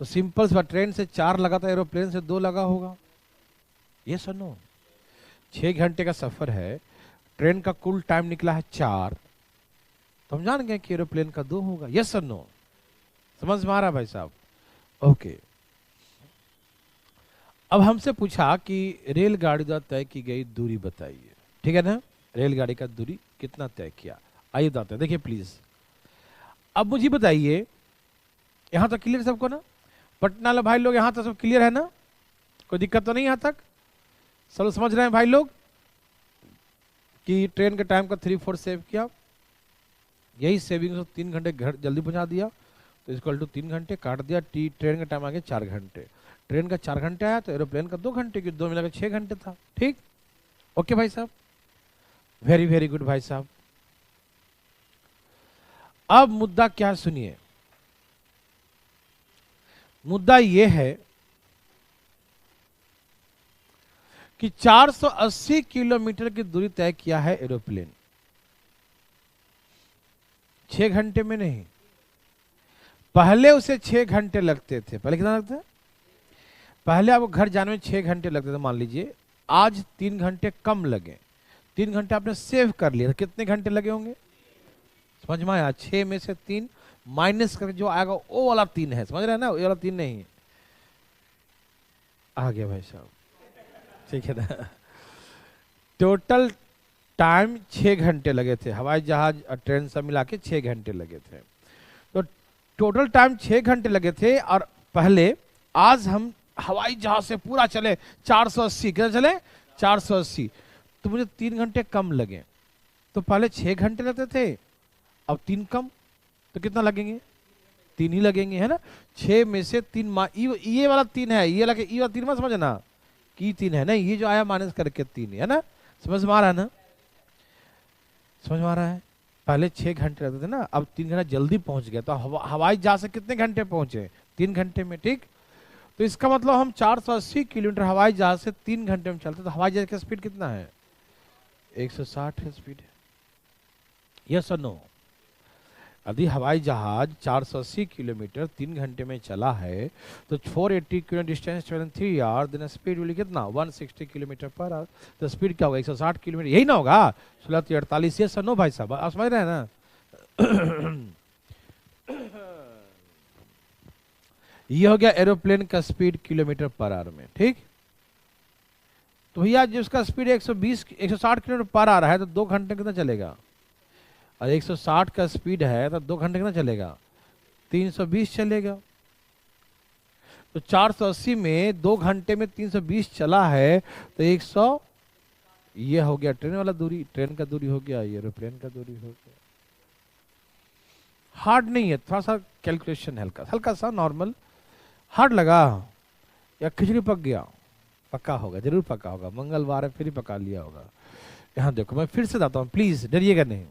तो सिंपल सा, ट्रेन से 4 लगा था, एरोप्लेन से 2 लगा होगा। यस और नो? 6 घंटे का सफर है, ट्रेन का कुल टाइम निकला है 4, तो हम जान गए कि एरोप्लेन का 2 होगा। यस और नो? समझ में आ रहा भाई साहब? ओके। अब हमसे पूछा कि रेलगाड़ी द्वारा तय की गई दूरी बताइए। ठीक है ना? रेलगाड़ी का दूरी कितना तय किया, आइए बताते हैं। देखिए प्लीज, अब मुझे बताइए, यहां तक क्लियर सबको ना? पटना वाले भाई लोग यहां तक सब क्लियर है ना? कोई दिक्कत तो नहीं यहां तक? सब समझ रहे हैं भाई लोग कि ट्रेन के टाइम का 3/4 सेव किया, यही सेविंग 3 घंटे घर जल्दी पहुंचा दिया, तो इसको 3 घंटे काट दिया, ट्रेन का टाइम आ गया 4 घंटे। ट्रेन का 4 घंटे आया तो एरोप्लेन का 2 घंटे, की 2 मिलाकर 6 घंटे था। ठीक? ओके भाई साहब, वेरी वेरी गुड भाई साहब। अब मुद्दा क्या सुनिए, मुद्दा यह है कि 480 किलोमीटर की दूरी तय किया है एरोप्लेन, 6 घंटे में नहीं। पहले उसे 6 घंटे लगते थे। पहले कितना लगता है? पहले आपको घर जाने में 6 घंटे लगते थे, मान लीजिए आज 3 घंटे कम लगे, 3 घंटे आपने सेव कर लिया, तो कितने घंटे लगे होंगे? समझ में आया? 6 में से 3 माइनस करके जो आएगा वो वाला 3 है, समझ रहे हैं ना? वो वाला 3 नहीं आ गया भाई साहब। ठीक है ना? टोटल टाइम 6 घंटे लगे थे, हवाई जहाज और ट्रेन सब मिला के 6 घंटे लगे थे। तो टोटल टाइम 6 घंटे लगे थे और पहले आज हम हवाई जहाज से पूरा चले 480, कितना चले? 480, तो मुझे 3 घंटे कम लगे। तो पहले 6 घंटे लगते थे, अब 3 कम, तो कितना लगेंगे? 3 ही लगेंगे, है ना? 6 में से 3 ये वाला 3 है, ये लगे, ये वाला 3 मत समझना कि 3 है, नहीं, ये जो आया माइनस करके 3 है ना? समझ में आ रहा है ना? समझ में आ रहा है? पहले 6 घंटे लगते थे ना, अब 3 घंटे जल्दी पहुंच गया। तो हवाई जहाज से कितने घंटे पहुंचे? 3 घंटे में। ठीक? तो इसका मतलब हम 480 किलोमीटर हवाई जहाज से 3 घंटे में चलते, तो हवाई जहाज का स्पीड कितना है? 160 है स्पीड। यस और नो? यदि हवाई जहाज 480 किलोमीटर 3 घंटे में चला है तो 480 kilometre distance travel 3 hour, then speed will कितना? 160 किलोमीटर पर आवर। तो स्पीड क्या होगा? 160 किलोमीटर, यही ना होगा? 16-48। ये नो भाई साहब, आप समझ रहे हैं ना? ये हो गया एरोप्लेन का स्पीड किलोमीटर पर आवर में। ठीक? तो भैया जिसका स्पीड 160 किलोमीटर पर आवर है तो 2 घंटे कितना चलेगा? और 160 का स्पीड है तो 2 घंटे कितना चलेगा? 320 चलेगा। तो 480 में 2 घंटे में 320 चला है तो 100, ये हो गया ट्रेन वाला दूरी, ट्रेन का दूरी हो गया, ये एरोप्लेन का दूरी हो गया। हार्ड नहीं है, थोड़ा सा कैलकुलेशन हल्का हल्का सा नॉर्मल। हार्ड लगा या खिचड़ी पक गया? पक्का होगा, जरूर पक्का होगा, मंगलवार है फिर ही पका लिया होगा। यहां देखो, मैं फिर से बताता हूं, प्लीज डरिएगा नहीं।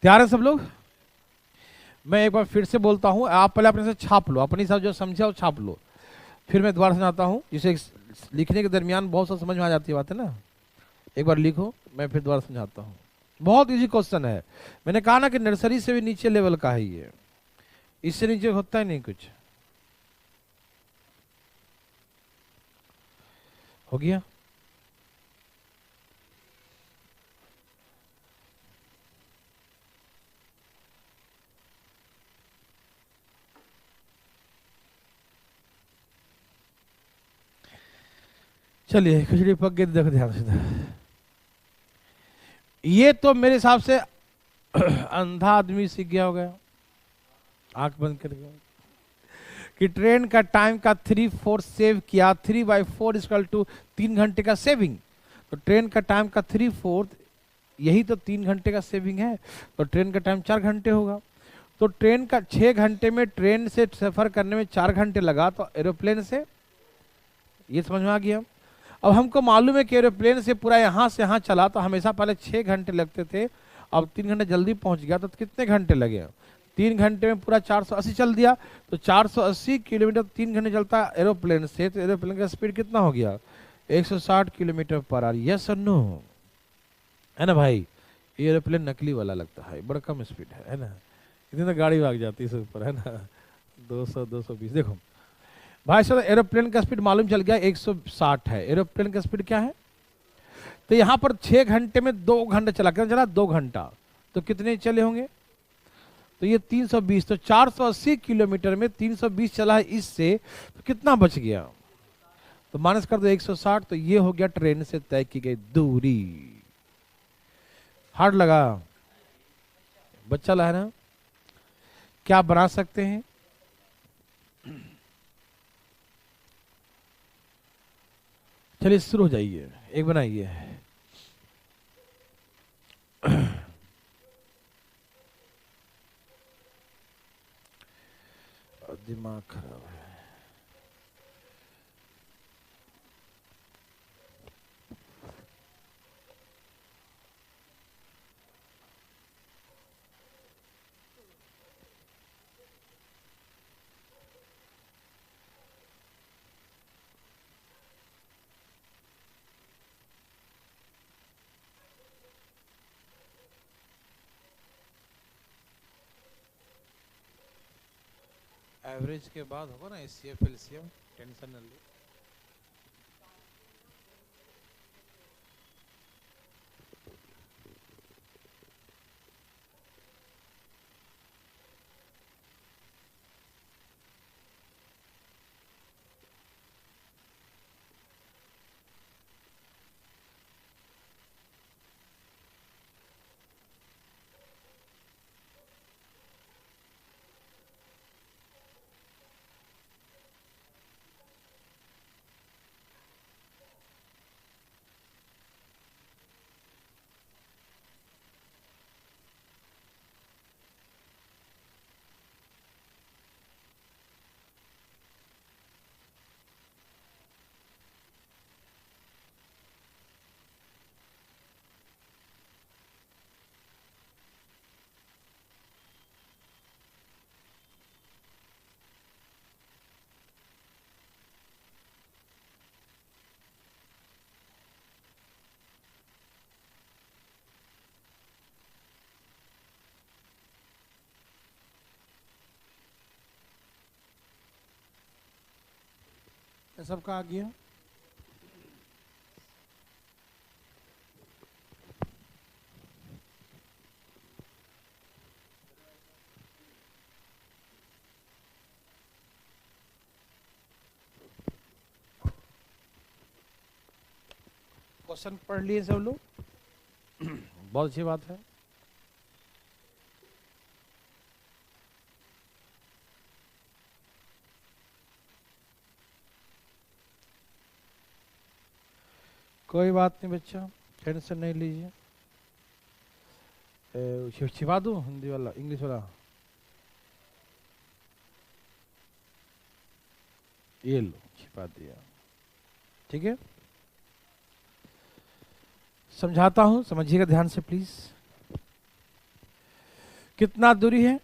तैयार है सब लोग? मैं एक बार फिर से बोलता हूं, आप पहले अपने से छाप लो, अपनी सब जो समझा वो छाप लो, फिर मैं दोबारा समझाता हूं, जिसे लिखने के दरमियान बहुत सा समझ में आ जाती है बात है ना। एक बार लिखो, मैं फिर दोबारा समझाता हूं। बहुत इजी क्वेश्चन है, मैंने कहा ना कि नर्सरी से भी नीचे लेवल का है ये, इससे नीचे होता ही नहीं कुछ। हो गया। चलिए खिचड़ी पक गई, देखो ध्यान से। ये तो मेरे हिसाब से अंधा आदमी सीख गया होगा, आंख बंद करके, कि ट्रेन का टाइम का 3/4 सेव किया। 3/4 इक्वल टू 3 घंटे का सेविंग। तो ट्रेन का टाइम का 3/4 यही तो 3 घंटे का सेविंग है। तो ट्रेन का टाइम 4 घंटे होगा। तो ट्रेन का 6 घंटे में ट्रेन से सफर करने में 4 घंटे लगा, तो एरोप्लेन से, ये समझ में आ गया। अब हमको मालूम है कि एरोप्लेन से पूरा यहाँ से यहाँ चला तो हमेशा पहले 6 घंटे लगते थे, अब 3 घंटे जल्दी पहुंच गया, तो कितने घंटे लगे? 3 घंटे में पूरा 480 चल दिया। तो 480 किलोमीटर 3 घंटे चलता है एरोप्लेन से, तो एरोप्लेन का स्पीड कितना हो गया? 160 किलोमीटर पर आवर। यस और नो? है ना भाई? ये एरोप्लेन नकली वाला लगता है, बड़ा कम स्पीड है ना? इतनी तो गाड़ी भाग जाती है इसके ऊपर, है ना? 200 220। देखो भाई साहब, एरोप्लेन का स्पीड मालूम चल गया 160 है। एरोप्लेन का स्पीड क्या है? तो यहाँ पर 6 घंटे में 2 घंटे चला, कितना चला? 2 घंटा। तो कितने चले होंगे? तो ये 320। तो 480 किलोमीटर में 320 चला है इससे, तो कितना बच गया? तो माइनस कर दो 160। तो ये हो गया ट्रेन से तय की गई दूरी। हार्ड लगा? बच्चा ला है ना? क्या बना सकते हैं? चलिए शुरू हो जाइए, एक बनाइए। दिमाग खराब है। एवरेज के बाद होगा ना एचसीएफ एलसीएम, टेंशन न लो। सबका आ गया? क्वेश्चन पढ़ लिए सब लोग? बहुत अच्छी बात है। कोई बात नहीं बच्चा, टेंशन नहीं लीजिए। छिपा दूं हिंदी वाला, इंग्लिश वाला? ये लो, छिपा दिया। ठीक है, समझाता हूं, समझिएगा ध्यान से प्लीज। कितना दूरी है?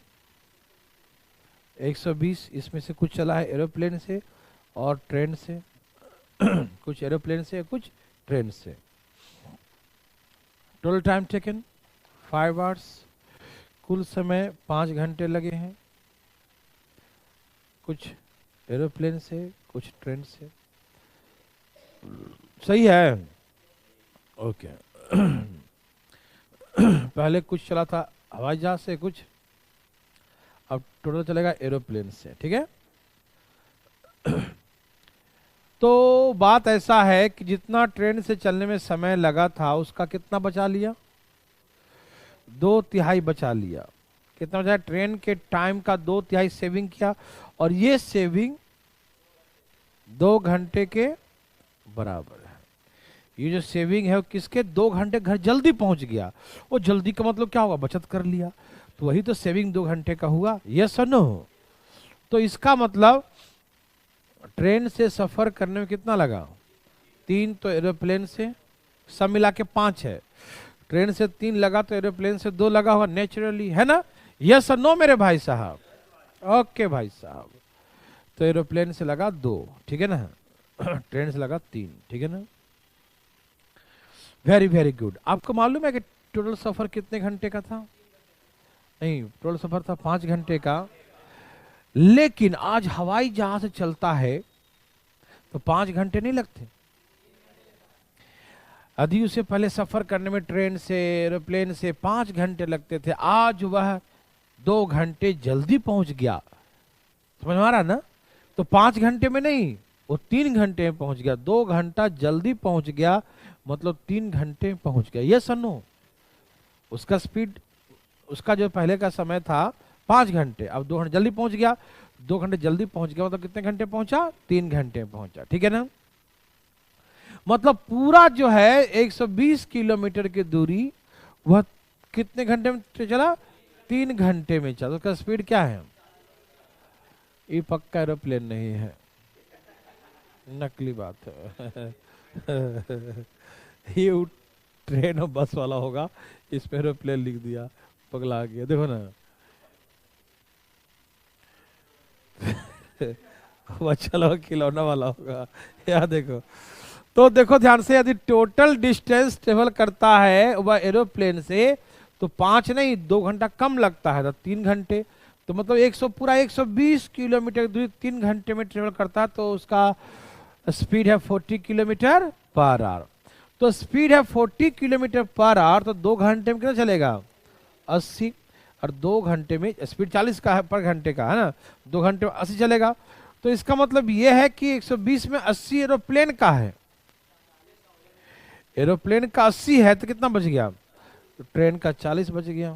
120। इसमें से कुछ चला है एरोप्लेन से और ट्रेन से, कुछ एरोप्लेन से, कुछ ट्रेन से। Total time taken 5 hours. कुल समय 5 घंटे लगे हैं, कुछ एरोप्लेन से कुछ ट्रेन से। सही है, ओके। पहले कुछ चला था हवाई जहाज से, कुछ अब टोटल चलेगा एरोप्लेन से, ठीक है। तो बात ऐसा है कि जितना ट्रेन से चलने में समय लगा था उसका कितना बचा लिया, 2/3 बचा लिया। कितना बचा? ट्रेन के टाइम का 2/3 सेविंग किया, और ये सेविंग 2 घंटे के बराबर है। ये जो सेविंग है वो किसके? 2 घंटे घर जल्दी पहुंच गया। वो जल्दी का मतलब क्या होगा? बचत कर लिया, तो वही तो सेविंग 2 घंटे का हुआ। यस और नो? तो इसका मतलब ट्रेन से सफर करने में कितना लगा? 3, तो एरोप्लेन से सब मिला के 5 है। ट्रेन से 3 लगा तो एरोप्लेन से 2 लगा हुआ नेचुरली, है ना? यस और नो मेरे भाई साहब? ओके भाई साहब, तो एरोप्लेन से लगा 2, ठीक है ना। ट्रेन से लगा 3, ठीक है ना। Very very good. आपको मालूम है कि टोटल सफर कितने घंटे का था? नहीं, टोटल सफर था 5 घंटे का। लेकिन आज हवाई जहाज से चलता है तो 5 घंटे नहीं लगते। यदि उसे पहले सफर करने में ट्रेन से एरोप्लेन से 5 घंटे लगते थे, आज वह 2 घंटे जल्दी पहुंच गया। समझ में आ रहा ना? तो 5 घंटे में नहीं, वो 3 घंटे में पहुंच गया। 2 घंटा जल्दी पहुंच गया, मतलब 3 घंटे में पहुंच गया। यस और नो? उसका स्पीड, उसका जो पहले का समय था 5 घंटे, अब 2 घंटे जल्दी पहुंच गया। 2 घंटे जल्दी पहुंच गया मतलब कितने घंटे पहुंचा? 3 घंटे में पहुंचा, ठीक है ना। मतलब पूरा जो है 120 किलोमीटर की दूरी वह कितने घंटे में चला? 3 घंटे में चला। उसका स्पीड क्या है? ये पक्का एरोप्लेन नहीं है, नकली बात है। ये ट्रेन और बस वाला होगा, इस पे एरोप्लेन लिख दिया, पगला गया। देखो ना, बच्चा लोग खिलौना वाला होगा, या देखो। तो देखो ध्यान से, यदि टोटल डिस्टेंस ट्रेवल करता है वह एरोप्लेन से, तो 5 नहीं 2 घंटा कम लगता है, तो 3 घंटे। तो मतलब 120 किलोमीटर दूरी 3 घंटे में ट्रेवल करता है, तो उसका स्पीड है 40 किलोमीटर पर आवर। तो स्पीड है 40 किलोमीटर पर आवर, तो 2 घंटे में कितना चलेगा? 80। और 2 घंटे में स्पीड 40 का है पर घंटे का, है ना। 2 घंटे में 80 चलेगा। तो इसका मतलब यह है कि 120 में 80 एरोप्लेन का है। एरोप्लेन का 80 है तो कितना बच गया? तो ट्रेन का 40 बच गया।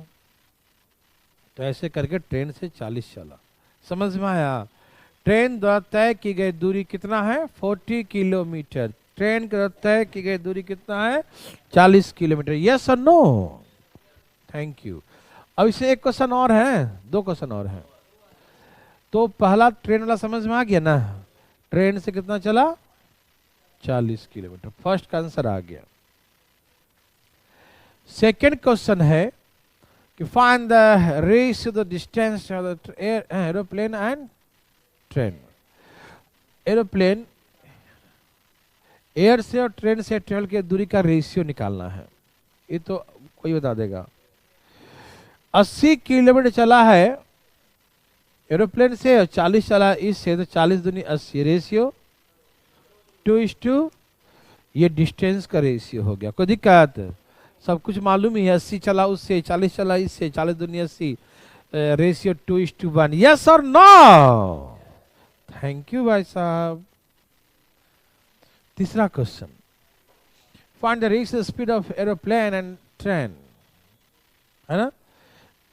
तो ऐसे करके ट्रेन से 40 चला। समझ में आया? ट्रेन द्वारा तय की गई दूरी कितना है? 40 किलोमीटर। ट्रेन द्वारा तय की गई दूरी कितना है? 40 किलोमीटर। यस और नो? Thank you. अब इसे एक क्वेश्चन और है, 2 क्वेश्चन और हैं। तो पहला ट्रेन वाला समझ में आ गया ना? ट्रेन से कितना चला? 40 किलोमीटर। फर्स्ट का आंसर आ गया। सेकेंड क्वेश्चन है कि find the ratio the distance of the aeroplane and train. Aeroplane air से और ट्रेन से ट्रेवल की दूरी का रेशियो निकालना है। ये तो कोई बता देगा। 80 किलोमीटर चला है एरोप्लेन से और 40 चला इससे, तो 40 दूनी 80, रेशियो 2:2। ये डिस्टेंस का रेशियो हो गया। कोई दिक्कत? सब कुछ मालूम ही है। 80 चला उससे, 40 चला इससे, 40 दूनी 80, रेशियो 2:1। यस और नो? थैंक यू भाई साहब। तीसरा question, find the ratio speed of aeroplane and train, है ना।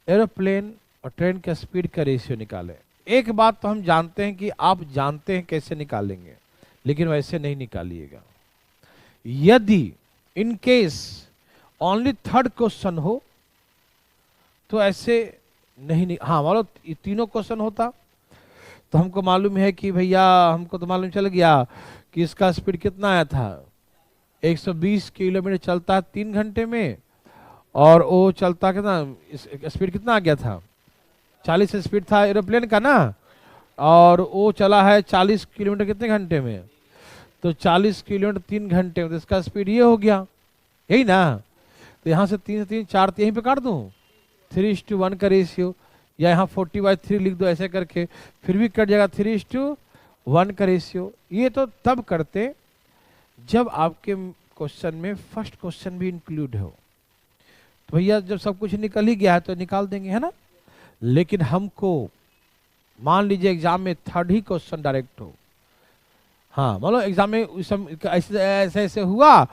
एरोप्लेन और ट्रेन का स्पीड का रेशियो निकालें। एक बात तो हम जानते हैं कि आप जानते हैं कैसे निकालेंगे, लेकिन वैसे नहीं निकालिएगा। यदि in case only third question हो तो ऐसे नहीं हाँ, मान लो तीनों क्वेश्चन होता तो हमको मालूम है कि भैया, हमको तो मालूम चल गया कि इसका स्पीड कितना आया था, 120 किलोमीटर चलता है 3 घंटे में, और वो चलता कितना, स्पीड कितना आ गया था? 40 स्पीड था एरोप्लेन का ना, और वो चला है 40 किलोमीटर कितने घंटे में? तो 40 किलोमीटर 3 घंटे में, तो इसका स्पीड ये हो गया, यही ना। तो यहाँ से 3 से 3 4, तो यहीं पे काट दूं, 3:1 का रेशियो, या यहाँ 40/3 लिख दो ऐसे करके, फिर भी कट जाएगा 3:1 का रेशियो। ये तो तब करते जब आपके क्वेश्चन में फर्स्ट क्वेश्चन भी इंक्लूड हो तो भैया जब सब कुछ निकल ही गया है तो निकाल देंगे, है ना। लेकिन हमको मान लीजिए एग्जाम में थर्ड ही क्वेश्चन डायरेक्ट हो, हाँ मतलब एग्जाम में ऐसे ऐसे ऐसे हुआ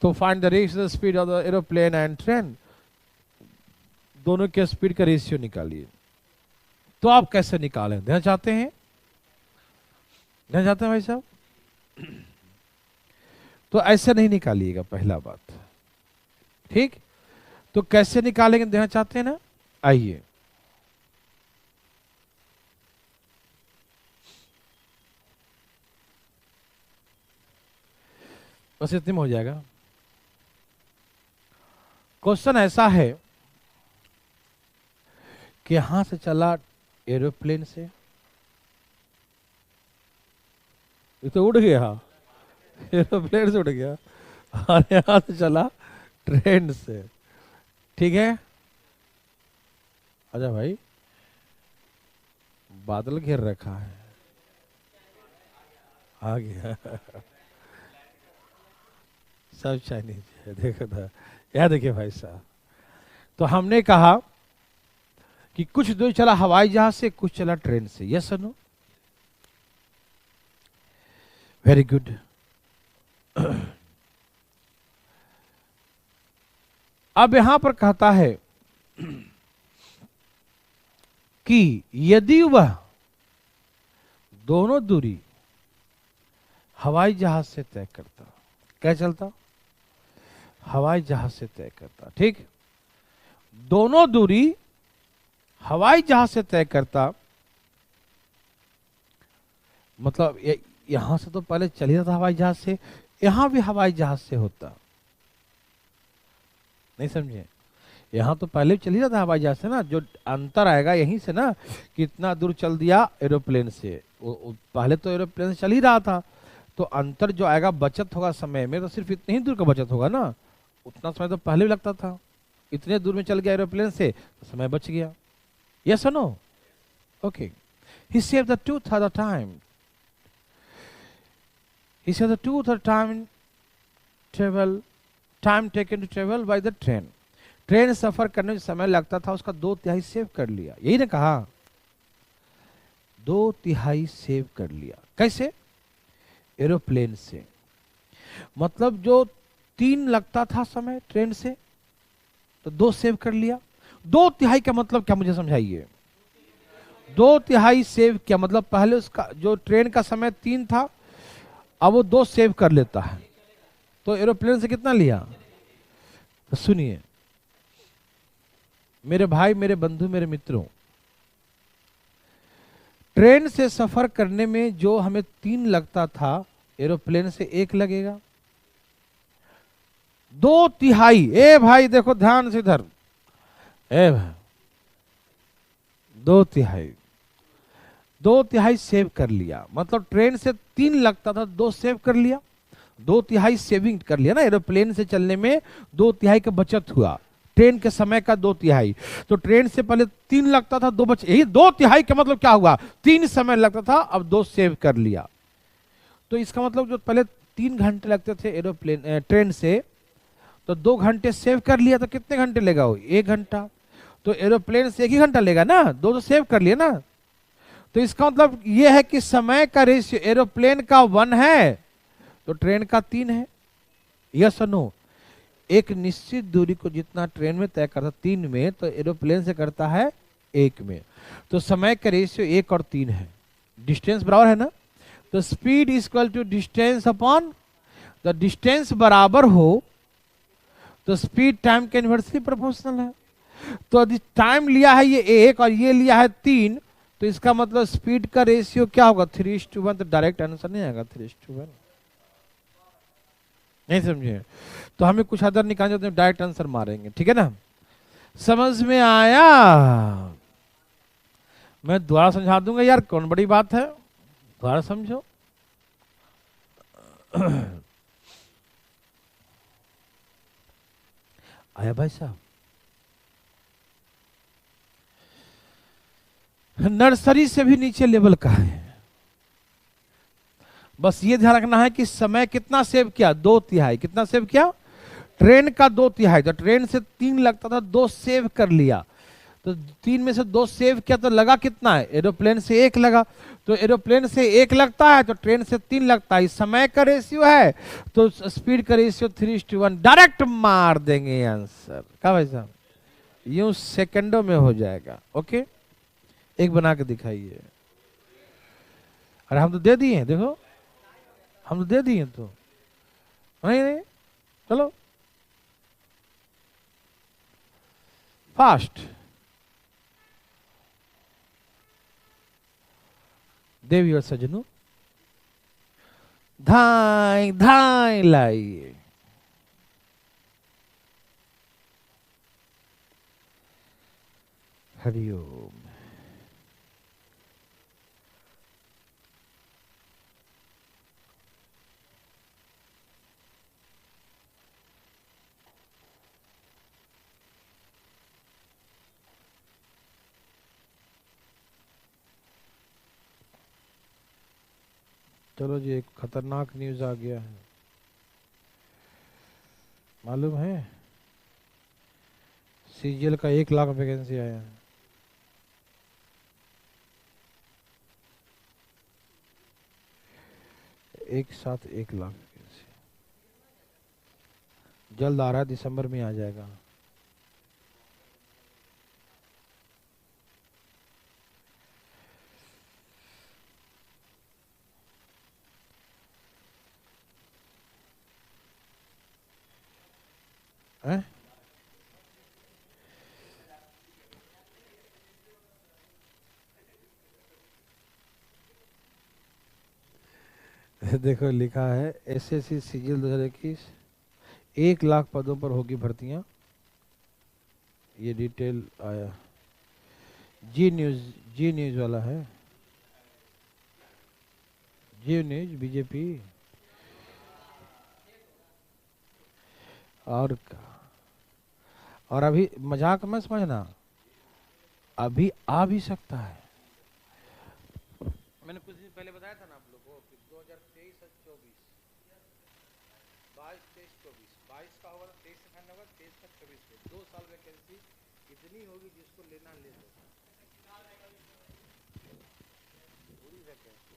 तो find the ratio speed of the aeroplane and train, दोनों के स्पीड का रेशियो निकालिए। तो आप कैसे निकालें, ध्यान चाहते हैं, ध्यान चाहते हैं भाई साहब? तो ऐसे नहीं निकालिएगा पहला बात, ठीक। तो कैसे निकालेंगे, ध्यान चाहते हैं ना? आइए, बस इतने में हो जाएगा। क्वेश्चन ऐसा है कि यहां से चला एरोप्लेन से, ये तो उड़ गया, एरोप्लेन से उड़ गया, और यहां से चला ट्रेन से, ठीक है। अच्छा भाई, बादल घेर रखा है, आ गया सब चाइनीज है, देखो था, यह देखिए भाई साहब। तो हमने कहा कि कुछ दूर चला हवाई जहाज से, कुछ चला ट्रेन से, यस और नो? Very good. अब यहां पर कहता है कि यदि वह दोनों दूरी हवाई जहाज से तय करता, क्या चलता? हवाई जहाज से तय करता, ठीक। दोनों दूरी हवाई जहाज से तय करता, मतलब यहां से तो पहले चल ही रहा था हवाई जहाज से, यहां भी हवाई जहाज से होता, नहीं समझे? यहां तो पहले चल ही रहा था हवाई जहाज से ना, जो अंतर आएगा यहीं से ना, कितना दूर चल दिया एरोप्लेन से, पहले तो एरोप्लेन से चल ही रहा था, तो अंतर जो आएगा बचत होगा समय में, तो सिर्फ इतनी ही दूर का बचत होगा ना, उतना समय तो पहले भी लगता था, इतने दूर में चल गया एरोप्लेन से तो समय बच गया, यस और no? Okay. He saved the two-thirds of time. He saved the two-thirds time taken to travel by the train. Train सफर करने में समय लगता था उसका 2/3 सेव कर लिया, यही ना कहा, 2/3 सेव कर लिया। कैसे? एरोप्लेन से, मतलब जो 3 लगता था समय ट्रेन से, तो 2 सेव कर लिया। 2/3 का मतलब क्या, मुझे समझाइए? 2/3 सेव क्या मतलब, पहले उसका जो ट्रेन का समय 3 था, अब वो 2 सेव कर लेता है, तो एरोप्लेन से कितना लिया? तो सुनिए मेरे भाई, मेरे बंधु, मेरे मित्रों, ट्रेन से सफर करने में जो हमें 3 लगता था, एरोप्लेन से 1 लगेगा। 2/3, ए भाई देखो ध्यान से इधर, ए भाई 2/3, 2/3 सेव कर लिया, मतलब ट्रेन से 3 लगता था, 2 सेव कर लिया, 2/3 सेविंग कर लिया ना, एरोप्लेन से चलने में 2/3 का बचत हुआ, ट्रेन के समय का 2/3। तो ट्रेन से पहले 3 लगता था, 2 बचे, यही 2/3 का मतलब क्या हुआ, 3 समय लगता था, अब 2 सेव कर लिया। तो इसका मतलब जो पहले 3 घंटे लगते थे एरोप्लेन ट्रेन से, तो 2 घंटे सेव कर लिया, तो कितने घंटे लेगा वो? 1 घंटा। तो एरोप्लेन से 1 ही घंटा लेगा ना, 2 तो सेव कर लिया ना। तो इसका मतलब यह है कि समय का रेशियो एरोप्लेन का 1 है तो ट्रेन का 3 है, यस और नो? एक निश्चित दूरी को जितना ट्रेन में तय करता 3 में, तो एरोप्लेन से करता है 1 में। तो समय का रेशियो 1 और 3 है, डिस्टेंस बराबर है ना। तो speed is equal to distance upon, the distance बराबर हो तो स्पीड टाइम के इनवर्सली प्रोपोर्शनल है। तो यदि टाइम लिया है ये 1 और ये लिया है 3, तो इसका मतलब स्पीड का रेशियो क्या होगा? 3:1। तो डायरेक्ट आंसर नहीं आएगा 3:1, नहीं समझे? तो हमें कुछ अदर निकालने होते हैं, डायरेक्ट आंसर मारेंगे, ठीक है ना? समझ में आया? मैं दोबारा समझा दूंगा यार, कौन बड़ी बात है, दोबारा समझो। आया भाई साहब? नर्सरी से भी नीचे लेवल का है, बस ये ध्यान रखना है कि समय कितना सेव किया, 2/3। कितना सेव किया? ट्रेन का 2/3। तो ट्रेन से 3 लगता था, 2 सेव कर लिया। तो 3 में से 2 सेव किया तो लगा कितना है? एरोप्लेन से 1 लगा। तो एरोप्लेन से 1 लगता है तो ट्रेन से 3 लगता है। समय का रेशियो है तो स्पीड का रेशियो 3:1। डायरेक्ट मार देंगे आंसर का भाई साहब, यूं सेकंडों में हो जाएगा। ओके, एक बना के दिखाइए। अरे हम तो दे दिए, देखो हम तो दे दिए। तो नहीं नहीं, चलो फास्ट। देवी और सजनों, धाई धाई लाइए। हरिओम। चलो जी, एक खतरनाक न्यूज आ गया है, मालूम है? सीजीएल का 1 लाख वैकेंसी आया है। एक साथ 1 लाख वैकेंसी। जल्द आ रहा है, दिसंबर में आ जाएगा। हैं? देखो लिखा है एसएससी सीजीएल 2021, 1 लाख पदों पर होगी भर्तियां। ये डिटेल आया, जी न्यूज, जी न्यूज वाला है, जी न्यूज बीजेपी। और और अभी मजाक में समझना, अभी आ भी सकता है। मैंने कुछ दिन पहले बताया था ना आप लोगों को कि 2023 और 24, 22, 23, 24, 22 का होगा तो 23 से फाइनल होगा, 23 का 24 में 2 साल वैकेंसी इतनी होगी जिसको लेना ले लो, पूरी वैकेंसी।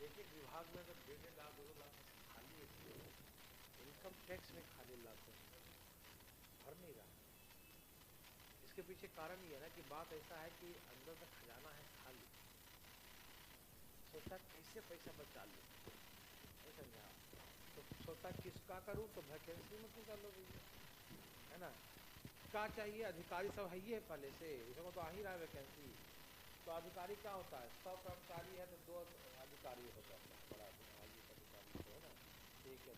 एक एक विभाग में अगर 1.5 लाख 2 लाख खाली है, इनकम टैक्स में खाली लाखों भर नहीं रहा। इसके पीछे कारण ये है ना कि बात ऐसा है कि अंदर से खजाना है खाली, सोचता कैसे पैसा बचा लो, नहीं समझा? तो सोचता किसका करूँ, तो वैकेंसी में क्यों कर लो भैया, है ना? क्या चाहिए? अधिकारी सब है ही है पहले से, इसमें तो आ ही रहा है वैकेंसी। तो अधिकारी क्या होता है? 100 कर्मचारी है तो 2 अधिकारी हो जाता है, बड़ा अधिकारी तो है ना, ठीक है।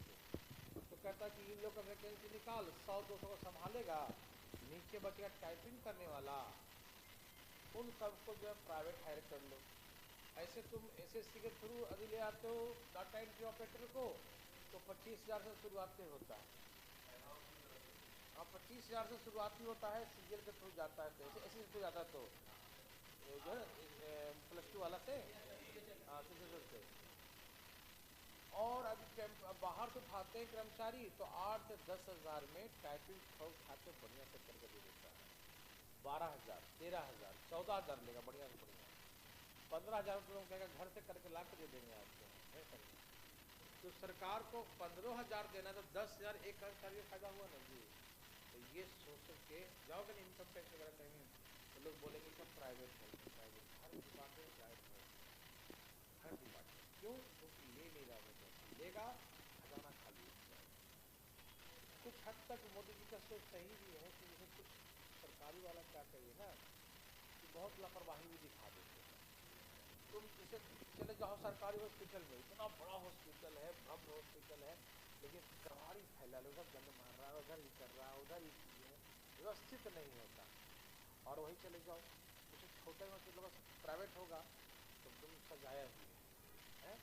तो कहता है कि इन लोग का वैकेंसी निकाल, 100-200 को संभालेगा, नीचे बचेगा टाइपिंग करने वाला, उन सबको जो है प्राइवेट हायर कर लो। ऐसे तुम एसएससी के थ्रू यदि ले आते हो डाटा एंट्री ऑपरेटर को तो 25,000 से शुरुआती होता है। हाँ, 25,000 से शुरुआती होता है, सीजीएल के थ्रू जाता है तो ऐसे थ्रू जाता है तो जो है +2 वाला से सीजीएल से। और अभी बाहर से उठाते हैं कर्मचारी तो 8 से 10,000 में टाइपिंग उठा के बढ़िया से करके दे देता है। 12,000, 13,000, 14,000 लेगा बढ़िया से बढ़िया, 15,000 रुपये कहेगा घर से करके ला के दे देंगे आपको। तो सरकार को 15,000 देना तो 10,000 एक कर्मचारी का फायदा हुआ ना जी। तो ये सोच के जाओगे ना इनकम टैक्स वगैरह कहीं तो लोग बोलेंगे सब प्राइवेट है, प्राइवेट हर डिपार्टमेंट प्राइवेट है, हर डिपार्टमेंट। क्यों? क्योंकि ले नहीं रहा है, लेगा खजाना खाली हो जाएगा। कुछ हद तक मोदी जी का सोच सही भी है कि जैसे कुछ सरकारी वाला क्या करिए ना कि बहुत लापरवाही भी दिखा देते हैं। तुम जैसे चले जाओ सरकारी हॉस्पिटल में, इतना बड़ा हॉस्पिटल है, भव्य हॉस्पिटल है, लेकिन गंवारी फैला लो, उधर गंद मार रहा है, उधर ही कर रहा है, उधर ही व्यवस्थित नहीं होता। और वही चले जाओ कुछ छोटे हॉस्पिटल में प्राइवेट होगा तो तुम सजाया हुआ है।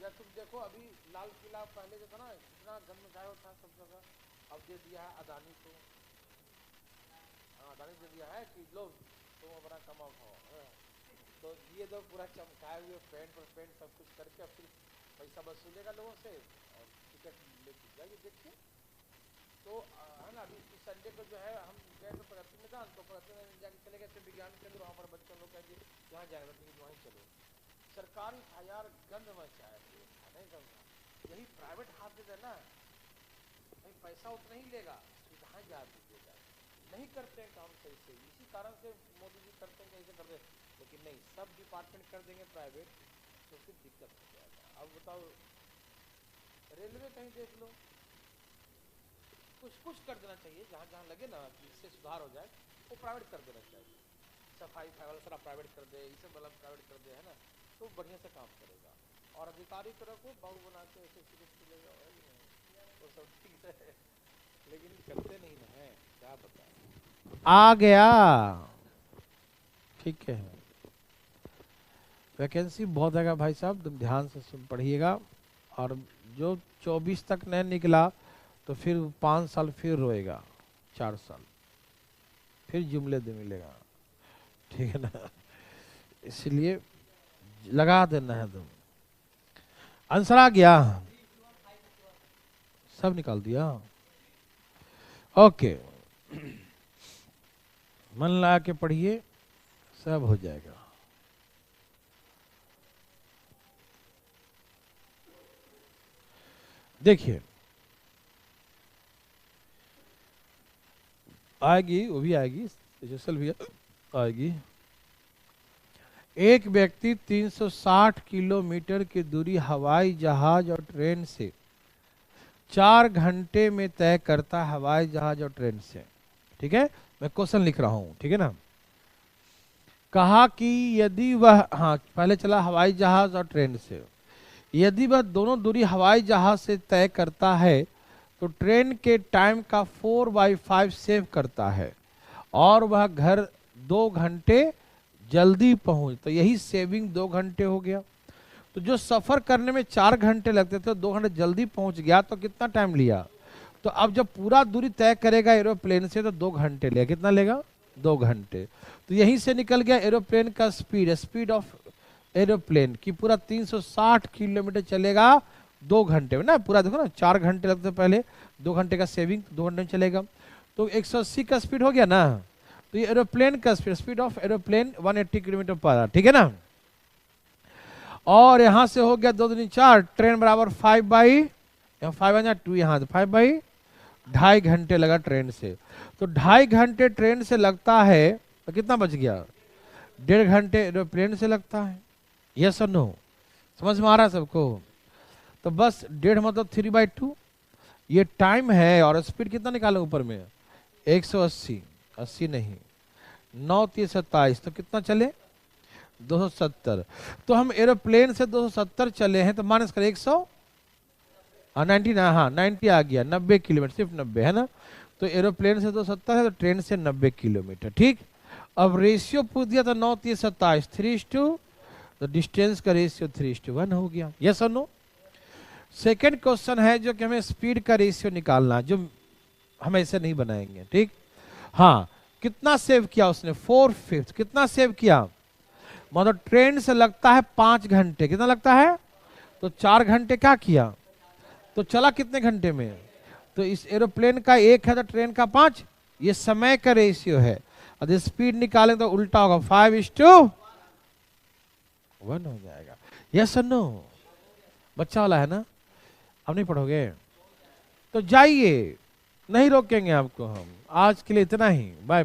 या तुम देखो अभी लाल किला पहले जो था ना इतना जन्मजाया था सब जगह, अब दे दिया है अदानी को। हाँ, अदानी दे दिया है कि लो तुम अपना कमाओ खाओ। तो ये तो पूरा चमकाए हुए पेंट पर पेंट सब कुछ करके फिर पैसा वसूलेगा लोगों से और टिकट लेके जाइए देखिए। तो है ना, अभी संडे को जो है हम गए थे प्रगति मैदान, तो प्रगति मैदान जाके चले गए थे विज्ञान केंद्र, वहाँ पर बच्चों लोग कहेंगे यहाँ जाएगा लेकिन वहीं चलो। सरकारी था यार, गंद मचाया, नहीं गंदा। यही प्राइवेट हाथ दे देना, भाई पैसा उतना ही लेगा, सुविधाएं ज्यादा देगा, नहीं करते हैं काम सही से। इसी कारण से मोदी जी करते हैं ऐसे करते, लेकिन नहीं, सब डिपार्टमेंट कर देंगे प्राइवेट तो फिर दिक्कत हो जाएगा। अब बताओ, रेलवे कहीं देख लो, कुछ कर देना चाहिए, जहाँ जहाँ लगे ना इससे सुधार हो जाए वो प्राइवेट कर देना चाहिए। सफाई वाला सारा प्राइवेट कर दे, इसे वाला प्राइवेट कर दे, है ना, तो बढ़िया से काम करेगा। और अधिकारी को रखो, बाबू बना के ऐसे चलेगा, वो सब ठीक है, लेकिन करते नहीं ना है, क्या बताएं। आ गया, ठीक है, वैकेंसी बहुत है भाई साहब, तुम ध्यान से सुन पढ़िएगा। और जो 24 तक नहीं निकला तो फिर 5 साल फिर रोएगा, 4 साल फिर जुमले दे मिलेगा, ठीक है ना, इसलिए लगा देना है तुम। आंसर आ गया, सब निकाल दिया, ओके, मन लगा के पढ़िए, सब हो जाएगा। देखिए आएगी, वो भी आएगी, जैसल भी आएगी। एक व्यक्ति 360 किलोमीटर की दूरी हवाई जहाज और ट्रेन से 4 घंटे में तय करता है, हवाई जहाज और ट्रेन से, ठीक है, मैं क्वेश्चन लिख रहा हूं, ठीक है ना। कहा कि यदि वह, हाँ पहले चला हवाई जहाज और ट्रेन से, यदि वह दोनों दूरी हवाई जहाज से तय करता है तो ट्रेन के टाइम का 4/5 सेव करता है और वह घर 2 घंटे जल्दी पहुंच, तो यही सेविंग 2 घंटे हो गया। तो जो सफर करने में 4 घंटे लगते थे, 2 घंटे जल्दी पहुंच गया, तो कितना टाइम लिया। तो अब जब पूरा दूरी तय करेगा एरोप्लेन से तो 2 घंटे लेगा, कितना लेगा, 2 घंटे। तो यहीं से निकल गया एरोप्लेन का स्पीड, स्पीड ऑफ एरोप्लेन की पूरा 360 किलोमीटर चलेगा 2 घंटे में ना, पूरा देखो ना, 4 घंटे लगते पहले, 2 घंटे का सेविंग, 2 घंटे में चलेगा, तो 180 का स्पीड हो गया ना। तो ये एरोप्लेन का speed, speed of aeroplane 180 kilometre per our, ठीक है ना। और यहां से हो गया 2 दूनी 4, ट्रेन बराबर 5/2, यहाँ 5/2.5 घंटे लगा ट्रेन से। तो 2.5 घंटे ट्रेन से लगता है, तो कितना बच गया, 1.5 घंटे एरोप्लेन से लगता है। यस और नो, समझ में आ रहा है सबको। तो बस 1.5 मतलब 3/2, ये टाइम है। और स्पीड कितना निकाले ऊपर में, 180, 80 नहीं, 9 3 27, तो कितना चले, 270। तो हम एरोप्लेन से 270 चले हैं, तो माइनस कर 100, 90 ना, हाँ 90 आ गया, 90 किलोमीटर, सिर्फ 90 है ना। तो एरोप्लेन से 270 है, तो ट्रेन से 90 किलोमीटर, ठीक। अब रेशियो पूछ दिया था 9 3 27, 3:2, तो डिस्टेंस का रेशियो 3:1 हो गया। यस और नो। सेकेंड क्वेश्चन है जो कि हमें स्पीड का रेशियो निकालना, जो हम ऐसे नहीं बनाएंगे, ठीक। हाँ, कितना सेव किया उसने, 4/5, कितना सेव किया, मतलब ट्रेन से लगता है 5 घंटे, कितना लगता है, तो 4 घंटे क्या किया, तो चला कितने घंटे में, तो इस एरोप्लेन का 1 है तो ट्रेन का 5, ये समय का रेशियो है। और स्पीड निकालें तो उल्टा होगा, 5:1 हो जाएगा। यस और नो, बच्चा वाला है ना, अब नहीं पढ़ोगे तो जाइए, नहीं रोकेंगे आपको हम। आज के लिए इतना ही, बाय।